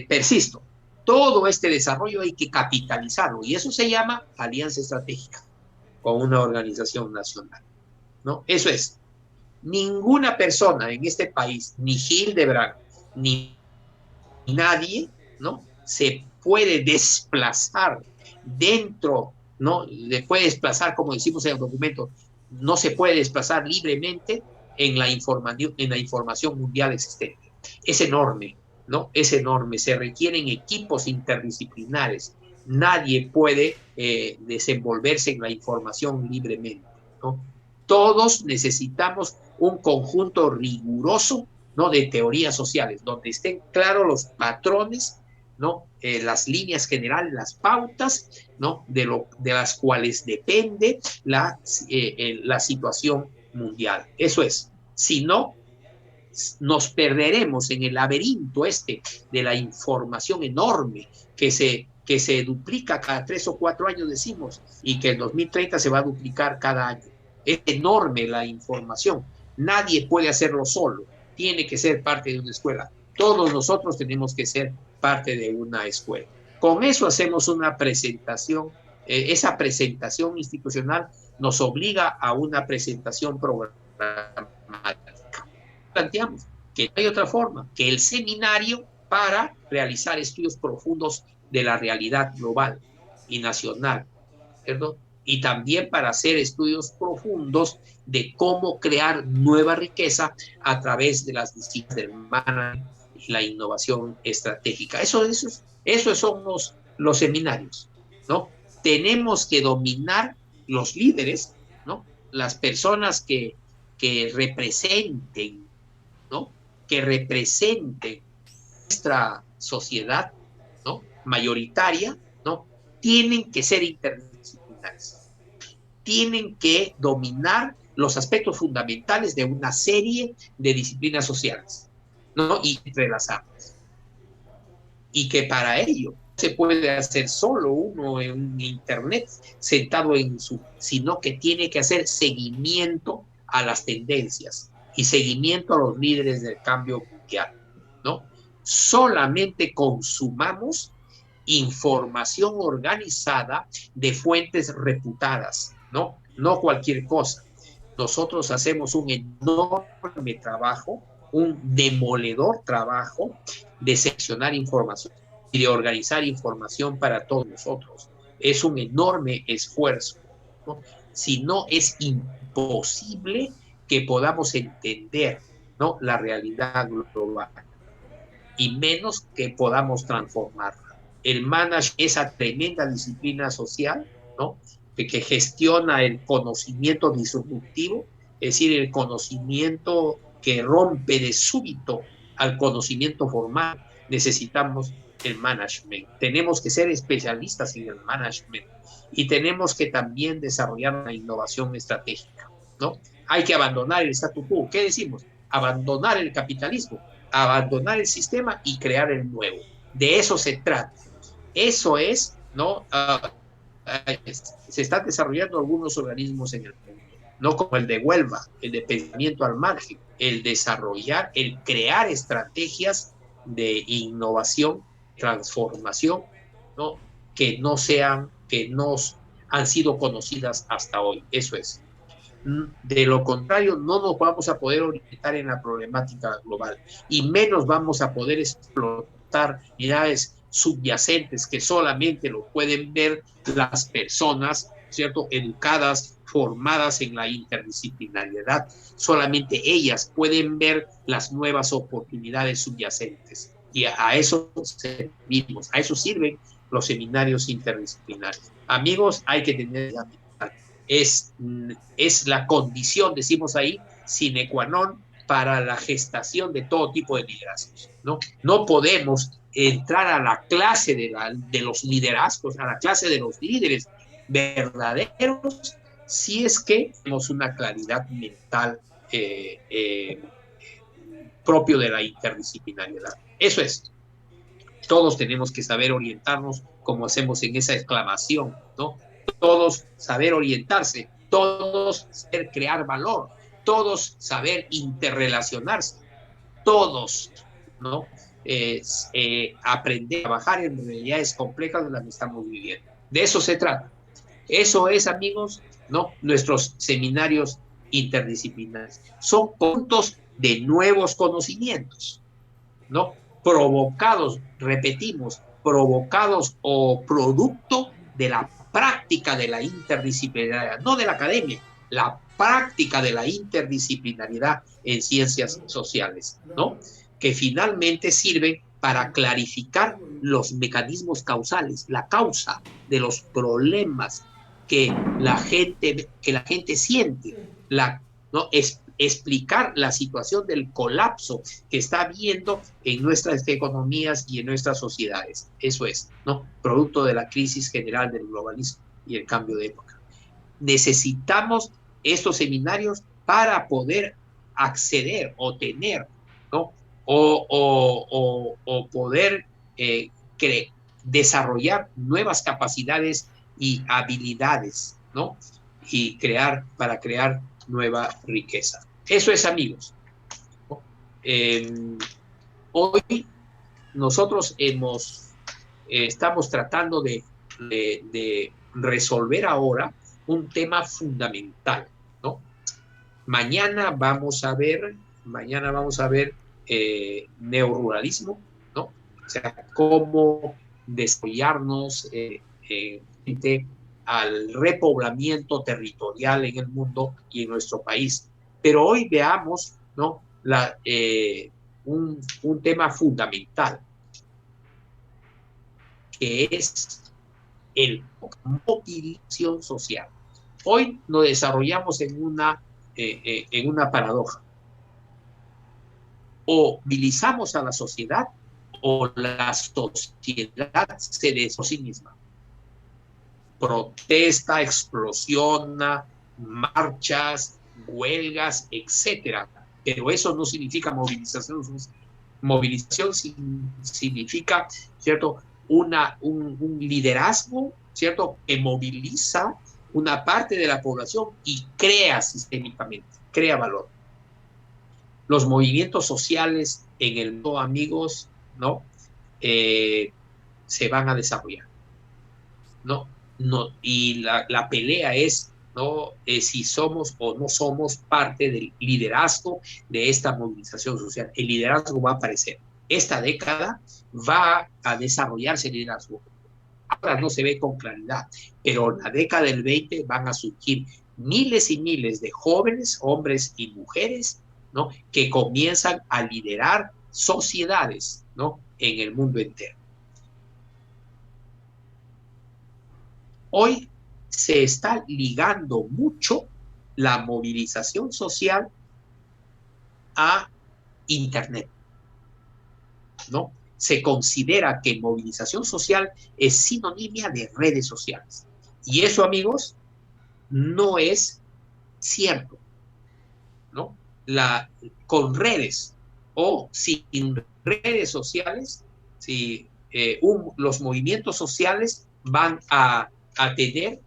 Persisto, todo este desarrollo hay que capitalizarlo y eso se llama alianza estratégica con una organización nacional, ¿no? Eso es. Ninguna persona en este país, ni Hildebrand, ni nadie, ¿no?, se puede desplazar dentro, ¿no?, le puede desplazar, como decimos en el documento, no se puede desplazar libremente en la información mundial existente. Es enorme, ¿no? Es enorme. Se requieren equipos interdisciplinares. Nadie puede desenvolverse en la información libremente, ¿no? Todos necesitamos un conjunto riguroso, ¿no?, de teorías sociales, donde estén claros los patrones, ¿no?, las líneas generales, las pautas, ¿no?, de las cuales depende la situación mundial. Eso es. Si no, nos perderemos en el laberinto de la información enorme que se duplica cada 3 o 4 años, decimos, y que en 2030 se va a duplicar cada año. Es enorme la información. Nadie puede hacerlo solo. Tiene que ser parte de una escuela. Todos nosotros tenemos que ser parte de una escuela. Con eso hacemos una presentación. Esa presentación institucional nos obliga a una presentación programática. Planteamos que no hay otra forma que el seminario para realizar estudios profundos de la realidad global y nacional, ¿cierto? Y también para hacer estudios profundos de cómo crear nueva riqueza a través de las disciplinas del management y la innovación estratégica. Esos son los seminarios, ¿no? Tenemos que dominar los líderes, ¿no?, las personas que representen, ¿no?, que representen nuestra sociedad, ¿no?, mayoritaria, ¿no? Tienen que ser interdisciplinarias, tienen que dominar los aspectos fundamentales de una serie de disciplinas sociales, ¿no? Y entrelazarlas. Y que para ello se puede hacer solo uno en internet sentado en su, sino que tiene que hacer seguimiento a las tendencias y seguimiento a los líderes del cambio mundial, ¿no? Solamente consumamos información organizada de fuentes reputadas, ¿no? No cualquier cosa. Nosotros hacemos un enorme trabajo, un demoledor trabajo de seccionar información y de organizar información para todos nosotros. Es un enorme esfuerzo, ¿no? Si no, es imposible que podamos entender, ¿no?, la realidad global, y menos que podamos transformarla. El management, esa tremenda disciplina social, ¿no?, que gestiona el conocimiento disruptivo, es decir, el conocimiento que rompe de súbito al conocimiento formal. Necesitamos el management. Tenemos que ser especialistas en el management y tenemos que también desarrollar una innovación estratégica, ¿no? Hay que abandonar el statu quo. ¿Qué decimos? Abandonar el capitalismo, abandonar el sistema y crear el nuevo. De eso se trata. Eso es, ¿no? Se están desarrollando algunos organismos en el mundo, no como el de Huelva, el de pensamiento al margen, el desarrollar, el crear estrategias de innovación, transformación, ¿no?, que no sean, que no han sido conocidas hasta hoy. Eso es. De lo contrario, no nos vamos a poder orientar en la problemática global y menos vamos a poder explotar unidades subyacentes que solamente lo pueden ver las personas, ¿cierto?, educadas, formadas en la interdisciplinariedad. Solamente ellas pueden ver las nuevas oportunidades subyacentes. Y a eso servimos, a eso sirven los seminarios interdisciplinarios. Amigos, hay que tener la es la condición, decimos ahí, sine qua non para la gestación de todo tipo de liderazgos, ¿no? No podemos entrar a la clase de los liderazgos, a la clase de los líderes verdaderos, si es que tenemos una claridad mental propio de la interdisciplinariedad. Eso es. Todos tenemos que saber orientarnos como hacemos en esa exclamación, ¿no? Todos saber orientarse, todos saber crear valor, todos saber interrelacionarse, todos, ¿no? Aprender a trabajar en realidades complejas de las que estamos viviendo. De eso se trata. Eso es, amigos, ¿no?, nuestros seminarios interdisciplinarios. Son puntos de nuevos conocimientos, ¿no?, provocados, repetimos, provocados o producto de la práctica de la interdisciplinariedad, no de la academia, la práctica de la interdisciplinariedad en ciencias sociales, ¿no?, que finalmente sirven para clarificar los mecanismos causales, la causa de los problemas que la gente siente, ¿no?, explicar la situación del colapso que está habiendo en nuestras economías y en nuestras sociedades. Eso es, ¿no?, producto de la crisis general del globalismo y el cambio de época. Necesitamos estos seminarios para poder acceder o tener, ¿no?, o poder desarrollar nuevas capacidades y habilidades, ¿no?, y para crear nueva riqueza. Eso es, amigos. Hoy nosotros estamos tratando de resolver ahora un tema fundamental, ¿no? Mañana vamos a ver neoruralismo, ¿no? O sea, cómo desarrollarnos al repoblamiento territorial en el mundo y en nuestro país. Pero hoy veamos, ¿no?, un tema fundamental, que es el movilización social. Hoy nos desarrollamos en una paradoja. O movilizamos a la sociedad o la sociedad se desarrolla por sí misma. Protesta, explosiona, marchas, huelgas, etcétera. Pero eso no significa movilización. Movilización significa, ¿cierto? Un liderazgo, ¿cierto? Que moviliza una parte de la población y crea sistémicamente, crea valor. Los movimientos sociales en el mundo, amigos, ¿no? Se van a desarrollar, ¿no? Y la pelea es, ¿no? Si somos o no somos parte del liderazgo de esta movilización social. El liderazgo va a aparecer. Esta década va a desarrollarse el liderazgo. Ahora no se ve con claridad, pero en la década del 20 van a surgir miles y miles de jóvenes, hombres y mujeres, ¿no? Que comienzan a liderar sociedades, ¿no? En el mundo entero. Hoy se está ligando mucho la movilización social a Internet, ¿no? Se considera que movilización social es sinónima de redes sociales. Y eso, amigos, no es cierto, ¿no? Con redes o sin redes sociales, los movimientos sociales van a tener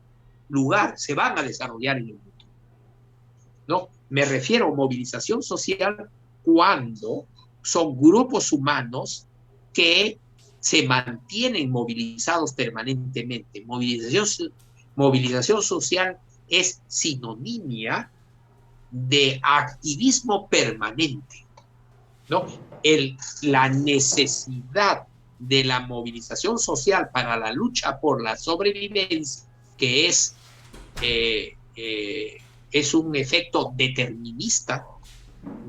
lugar, se van a desarrollar en el mundo, ¿no? Me refiero a movilización social cuando son grupos humanos que se mantienen movilizados permanentemente. Movilización social es sinonimia de activismo permanente, ¿no? La necesidad de la movilización social para la lucha por la sobrevivencia, que es un efecto determinista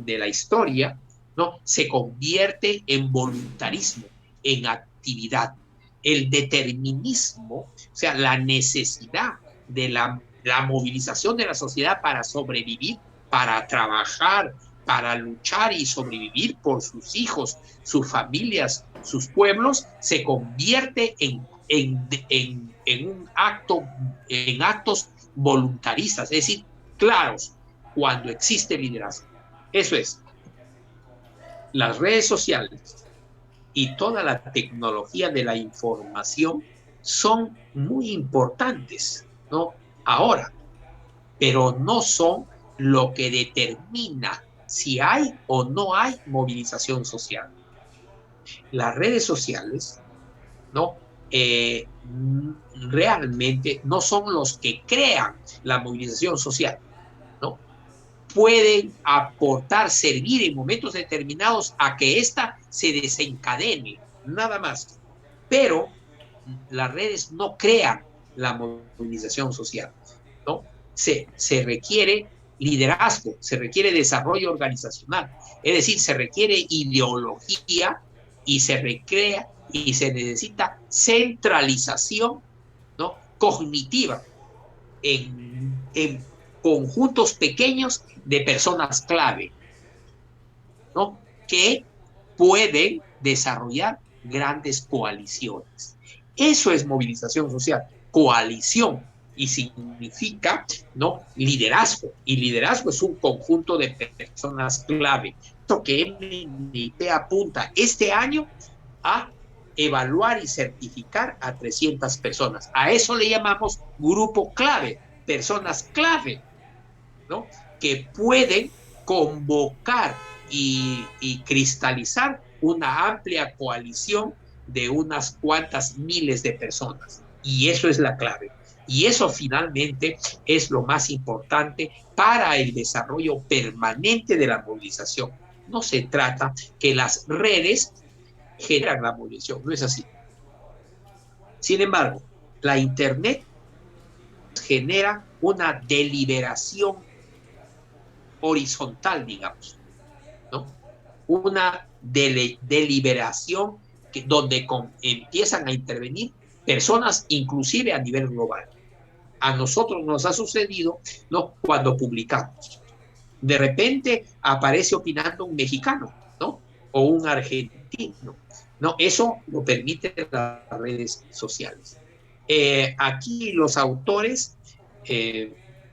de la historia, ¿no? Se convierte en voluntarismo, en actividad. El determinismo, o sea, la necesidad de la movilización de la sociedad para sobrevivir, para trabajar, para luchar y sobrevivir por sus hijos, sus familias, sus pueblos, se convierte en un acto, en actos voluntaristas, es decir, claros, cuando existe liderazgo. Eso es, las redes sociales y toda la tecnología de la información son muy importantes, ¿no? Ahora, pero no son lo que determina si hay o no hay movilización social. Las redes sociales, ¿no? Realmente no son los que crean la movilización social, ¿no? Pueden aportar, servir en momentos determinados a que ésta se desencadene, nada más. Pero las redes no crean la movilización social, ¿no? Se requiere liderazgo, se requiere desarrollo organizacional, es decir, se requiere ideología y se recrea y se necesita centralización, ¿no? Cognitiva en conjuntos pequeños de personas clave, ¿no? Que pueden desarrollar grandes coaliciones. Eso es movilización social, coalición, y significa, ¿no? Liderazgo. Y liderazgo es un conjunto de personas clave. Esto que MNIT apunta este año a evaluar y certificar a 300 personas. A eso le llamamos grupo clave, personas clave, ¿no? Que pueden convocar y cristalizar una amplia coalición de unas cuantas miles de personas. Y eso es la clave. Y eso finalmente es lo más importante para el desarrollo permanente de la movilización. No se trata que las redes generan la movilización, no es así. Sin embargo, la Internet genera una deliberación horizontal, digamos, ¿no? Una deliberación donde empiezan a intervenir personas inclusive a nivel global. A nosotros nos ha sucedido, ¿no? Cuando publicamos. De repente aparece opinando un mexicano, ¿no? O un argentino repentino. No, eso lo permiten las redes sociales. Aquí los autores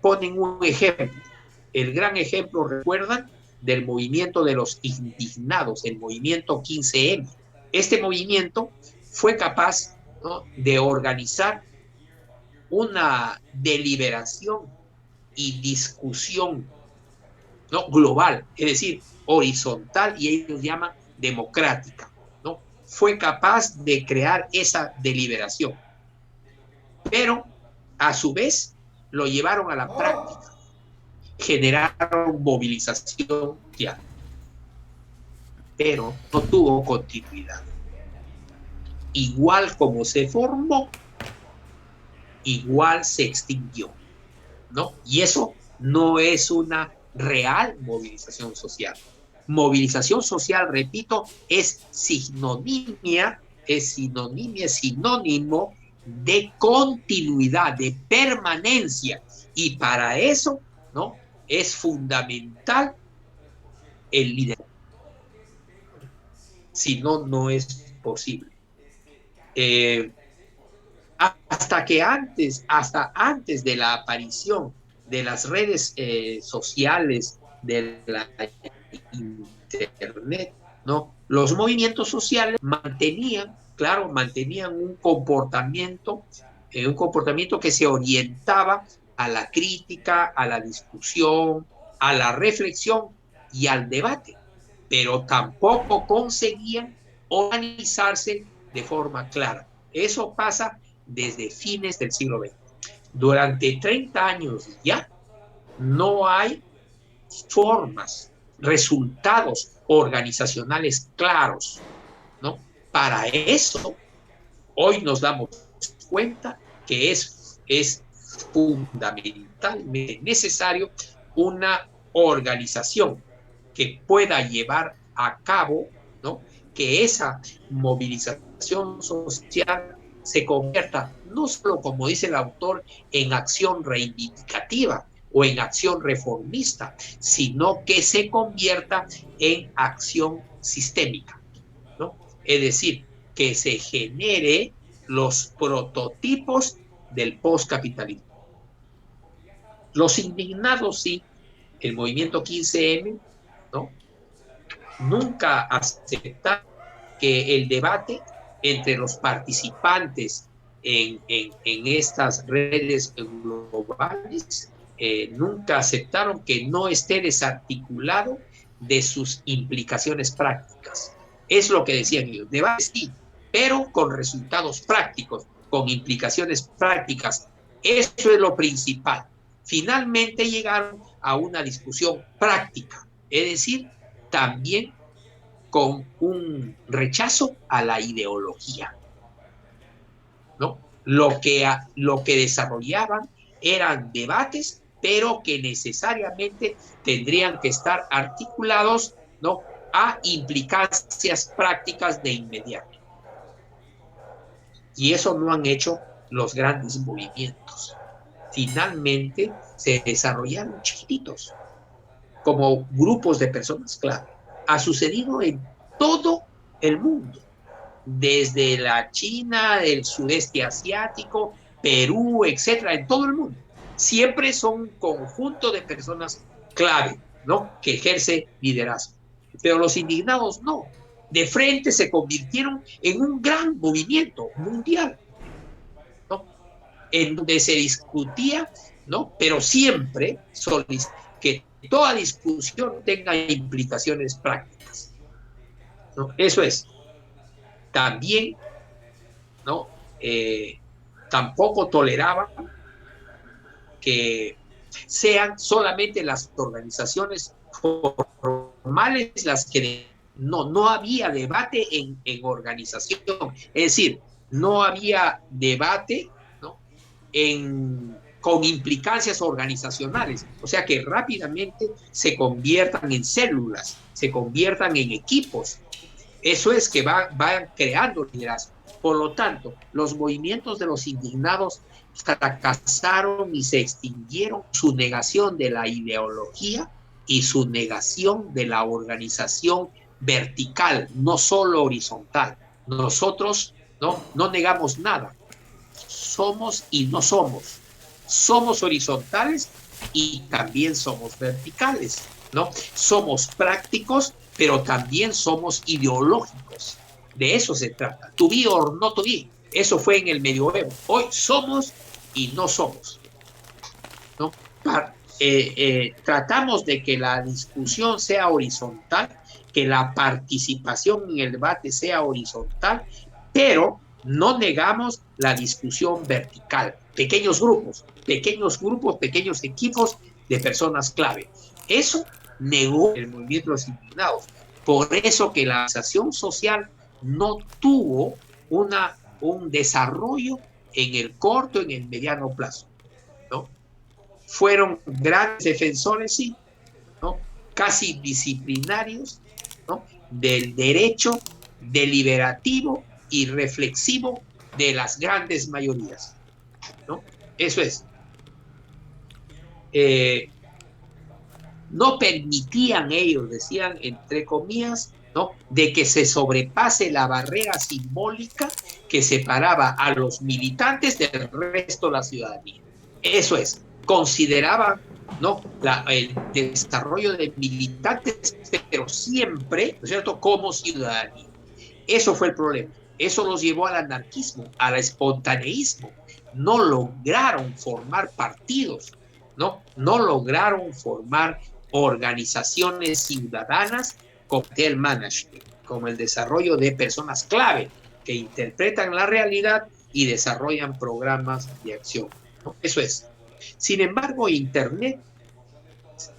ponen un ejemplo. El gran ejemplo, recuerdan, del movimiento de los indignados, el movimiento 15M. Este movimiento fue capaz, ¿no?, de organizar una deliberación y discusión, ¿no?, global, es decir, horizontal, y ellos llaman democrática, ¿no? Fue capaz de crear esa deliberación, pero a su vez lo llevaron a la práctica, generaron movilización ya, pero no tuvo continuidad. Igual como se formó, igual se extinguió, ¿no? Y eso no es una real movilización social. Movilización social, repito, es sinónimo de continuidad, de permanencia. Y para eso, ¿no?, es fundamental el liderazgo. Si no, no es posible. Hasta antes de la aparición de las redes sociales, de la internet, ¿no?, los movimientos sociales mantenían un comportamiento que se orientaba a la crítica, a la discusión, a la reflexión y al debate, pero tampoco conseguían organizarse de forma clara. Eso pasa desde fines del siglo XX. Durante 30 años ya no hay formas, resultados organizacionales claros, ¿no? Para eso, hoy nos damos cuenta que es fundamentalmente necesario una organización que pueda llevar a cabo, ¿no?, que esa movilización social se convierta, no solo, como dice el autor, en acción reivindicativa o en acción reformista, sino que se convierta en acción sistémica, ¿no? Es decir, que se genere los prototipos del postcapitalismo. Los indignados, sí, el movimiento 15M, ¿no?, nunca aceptaron que el debate entre los participantes en estas redes globales nunca aceptaron que no esté desarticulado de sus implicaciones prácticas. Es lo que decían ellos, debate sí, pero con resultados prácticos, con implicaciones prácticas. Eso es lo principal. Finalmente llegaron a una discusión práctica, es decir, también con un rechazo a la ideología, ¿no? Lo que desarrollaban eran debates, pero que necesariamente tendrían que estar articulados, ¿no?, a implicancias prácticas de inmediato. Y eso no han hecho los grandes movimientos. Finalmente se desarrollaron chiquititos, como grupos de personas clave. Ha sucedido en todo el mundo, desde la China, el sudeste asiático, Perú, etcétera, en todo el mundo. Siempre son un conjunto de personas clave, ¿no?, que ejerce liderazgo. Pero los indignados no. De frente se convirtieron en un gran movimiento mundial, ¿no?, en donde se discutía, ¿no?, pero siempre que toda discusión tenga implicaciones prácticas, ¿no? Eso es. También, ¿no?, tampoco toleraban que sean solamente las organizaciones formales las que no había debate en organización, es decir, no había debate, ¿no?, con implicancias organizacionales, o sea, que rápidamente se conviertan en células, se conviertan en equipos. Eso es que van creando liderazgo. Por lo tanto, los movimientos de los indignados fracasaron y se extinguieron. Su negación de la ideología y su negación de la organización vertical, no solo horizontal. Nosotros no negamos nada. Somos y no somos. Somos horizontales y también somos verticales, ¿no? Somos prácticos, pero también somos ideológicos. De eso se trata. To be or not to be. Eso fue en el medioevo. Hoy somos y no somos, ¿no? Tratamos de que la discusión sea horizontal, que la participación en el debate sea horizontal, pero no negamos la discusión vertical. Pequeños grupos, pequeños equipos de personas clave. Eso negó el movimiento de los indignados. Por eso que la organización social no tuvo un desarrollo en el corto, en el mediano plazo, ¿no? Fueron grandes defensores, sí, ¿no? Casi disciplinarios, ¿no? Del derecho deliberativo y reflexivo de las grandes mayorías, ¿no? Eso es. No permitían ellos, decían entre comillas, ¿no? De que se sobrepase la barrera simbólica que separaba a los militantes del resto de la ciudadanía. Eso es, consideraban, ¿no? El desarrollo de militantes, pero siempre, ¿no es cierto?, como ciudadanía. Eso fue el problema. Eso los llevó al anarquismo, al espontaneísmo. No lograron formar partidos, no lograron formar organizaciones ciudadanas como el management, como el desarrollo de personas clave que interpretan la realidad y desarrollan programas de acción, ¿no? Eso es. Sin embargo, Internet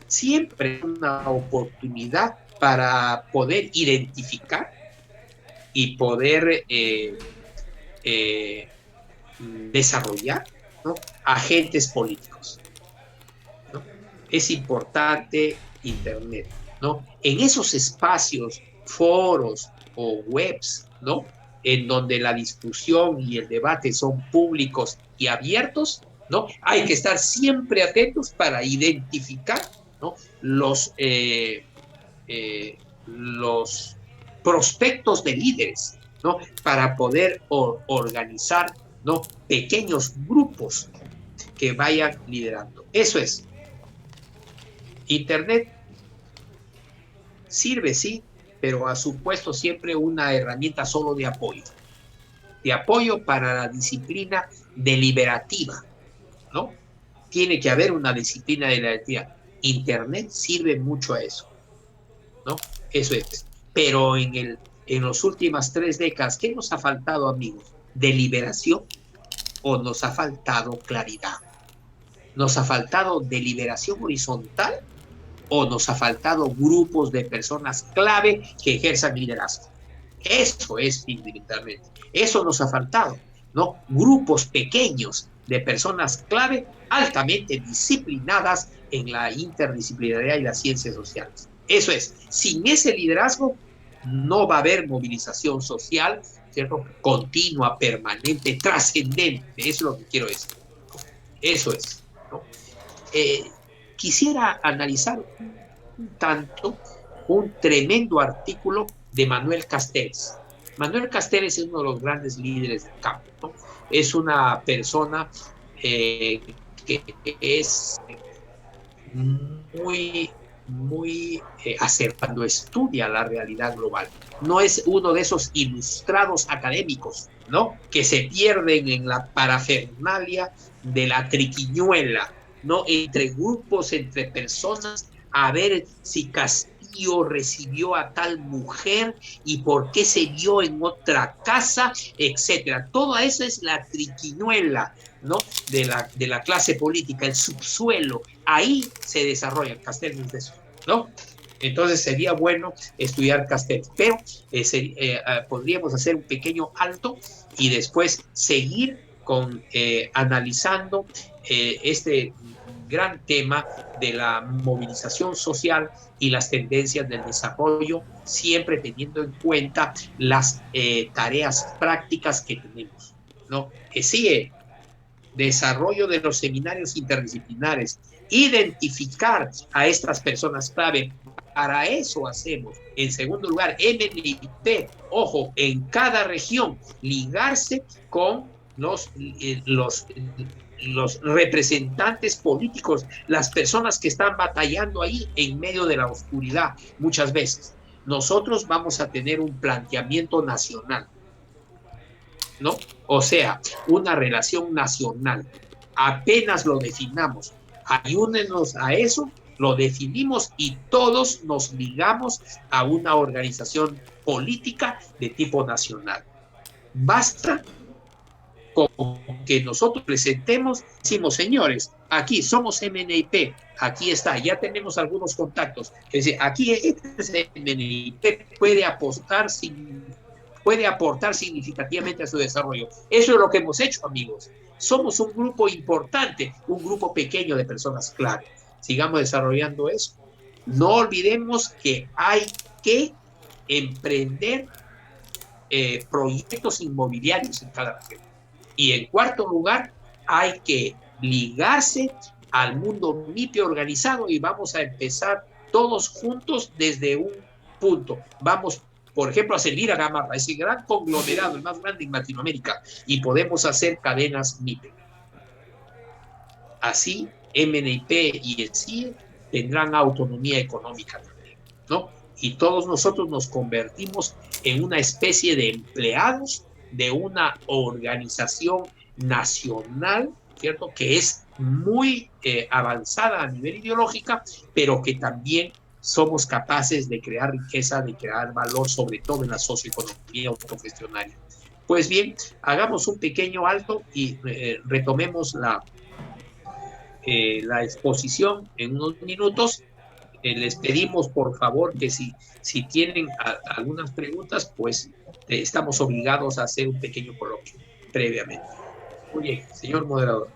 siempre es una oportunidad para poder identificar y poder desarrollar, ¿no?, agentes políticos, ¿no? Es importante Internet, ¿no? En esos espacios, foros o webs, ¿no?, en donde la discusión y el debate son públicos y abiertos, ¿no? Hay que estar siempre atentos para identificar, ¿no?, los prospectos de líderes, ¿no?, para poder organizar, ¿no?, pequeños grupos que vayan liderando. Eso es. Internet sirve, sí, pero ha supuesto siempre una herramienta solo de apoyo para la disciplina deliberativa, ¿no? Tiene que haber una disciplina deliberativa. Internet sirve mucho a eso, ¿no? Eso es. Pero en las últimas 3 décadas, ¿qué nos ha faltado, amigos? ¿Deliberación o nos ha faltado claridad? ¿Nos ha faltado deliberación horizontal o nos ha faltado grupos de personas clave que ejerzan liderazgo? Eso es fundamentalmente. Eso nos ha faltado, ¿no? Grupos pequeños de personas clave altamente disciplinadas en la interdisciplinariedad y las ciencias sociales. Eso es. Sin ese liderazgo no va a haber movilización social, ¿cierto?, continua, permanente, trascendente. Eso es lo que quiero decir. Eso es, ¿no? Quisiera analizar tanto un tremendo artículo de Manuel Castells. Manuel Castells es uno de los grandes líderes del campo, ¿no? Es una persona que es muy acertada cuando estudia la realidad global. No es uno de esos ilustrados académicos, ¿no?, que se pierden en la parafernalia de la triquiñuela, ¿no?, entre grupos, entre personas, a ver si Castillo recibió a tal mujer y por qué se vio en otra casa, etcétera. Toda esa es la triquiñuela, ¿no?, de la clase política, el subsuelo. Ahí se desarrolla Castells de eso, ¿no? Entonces sería bueno estudiar Castells, pero podríamos hacer un pequeño alto y después seguir analizando este gran tema de la movilización social y las tendencias del desarrollo, siempre teniendo en cuenta las tareas prácticas que tenemos, ¿no? Que sigue desarrollo de los seminarios interdisciplinares, identificar a estas personas clave Para eso hacemos. En segundo lugar, MNIP, ojo, en cada región, ligarse con los representantes políticos, las personas que están batallando ahí en medio de la oscuridad muchas veces. Nosotros vamos a tener un planteamiento nacional, ¿no? O sea, una relación nacional. Apenas lo definamos, ayúdenos a eso, lo definimos y todos nos ligamos a una organización política de tipo nacional. Basta con que nosotros presentemos, decimos, señores, aquí somos MNIP, aquí está, ya tenemos algunos contactos. Es decir, aquí este MNIP puede aportar significativamente a su desarrollo. Eso es lo que hemos hecho, amigos. Somos un grupo importante, un grupo pequeño de personas, claro. Sigamos desarrollando eso. No olvidemos que hay que emprender proyectos inmobiliarios en cada región. Y en cuarto lugar, hay que ligarse al mundo MIPE organizado y vamos a empezar todos juntos desde un punto. Vamos, por ejemplo, a servir a Gamarra, ese gran conglomerado, el más grande en Latinoamérica, y podemos hacer cadenas MIPE. Así, MNIP y ESIE tendrán autonomía económica también, ¿no? Y todos nosotros nos convertimos en una especie de empleados de una organización nacional, ¿cierto? Que es muy avanzada a nivel ideológica, pero que también somos capaces de crear riqueza, de crear valor, sobre todo en la socioeconomía autogestionaria. Pues bien, hagamos un pequeño alto y retomemos la exposición en unos minutos. Les pedimos por favor que si tienen algunas preguntas, pues estamos obligados a hacer un pequeño coloquio previamente. Muy bien, señor moderador.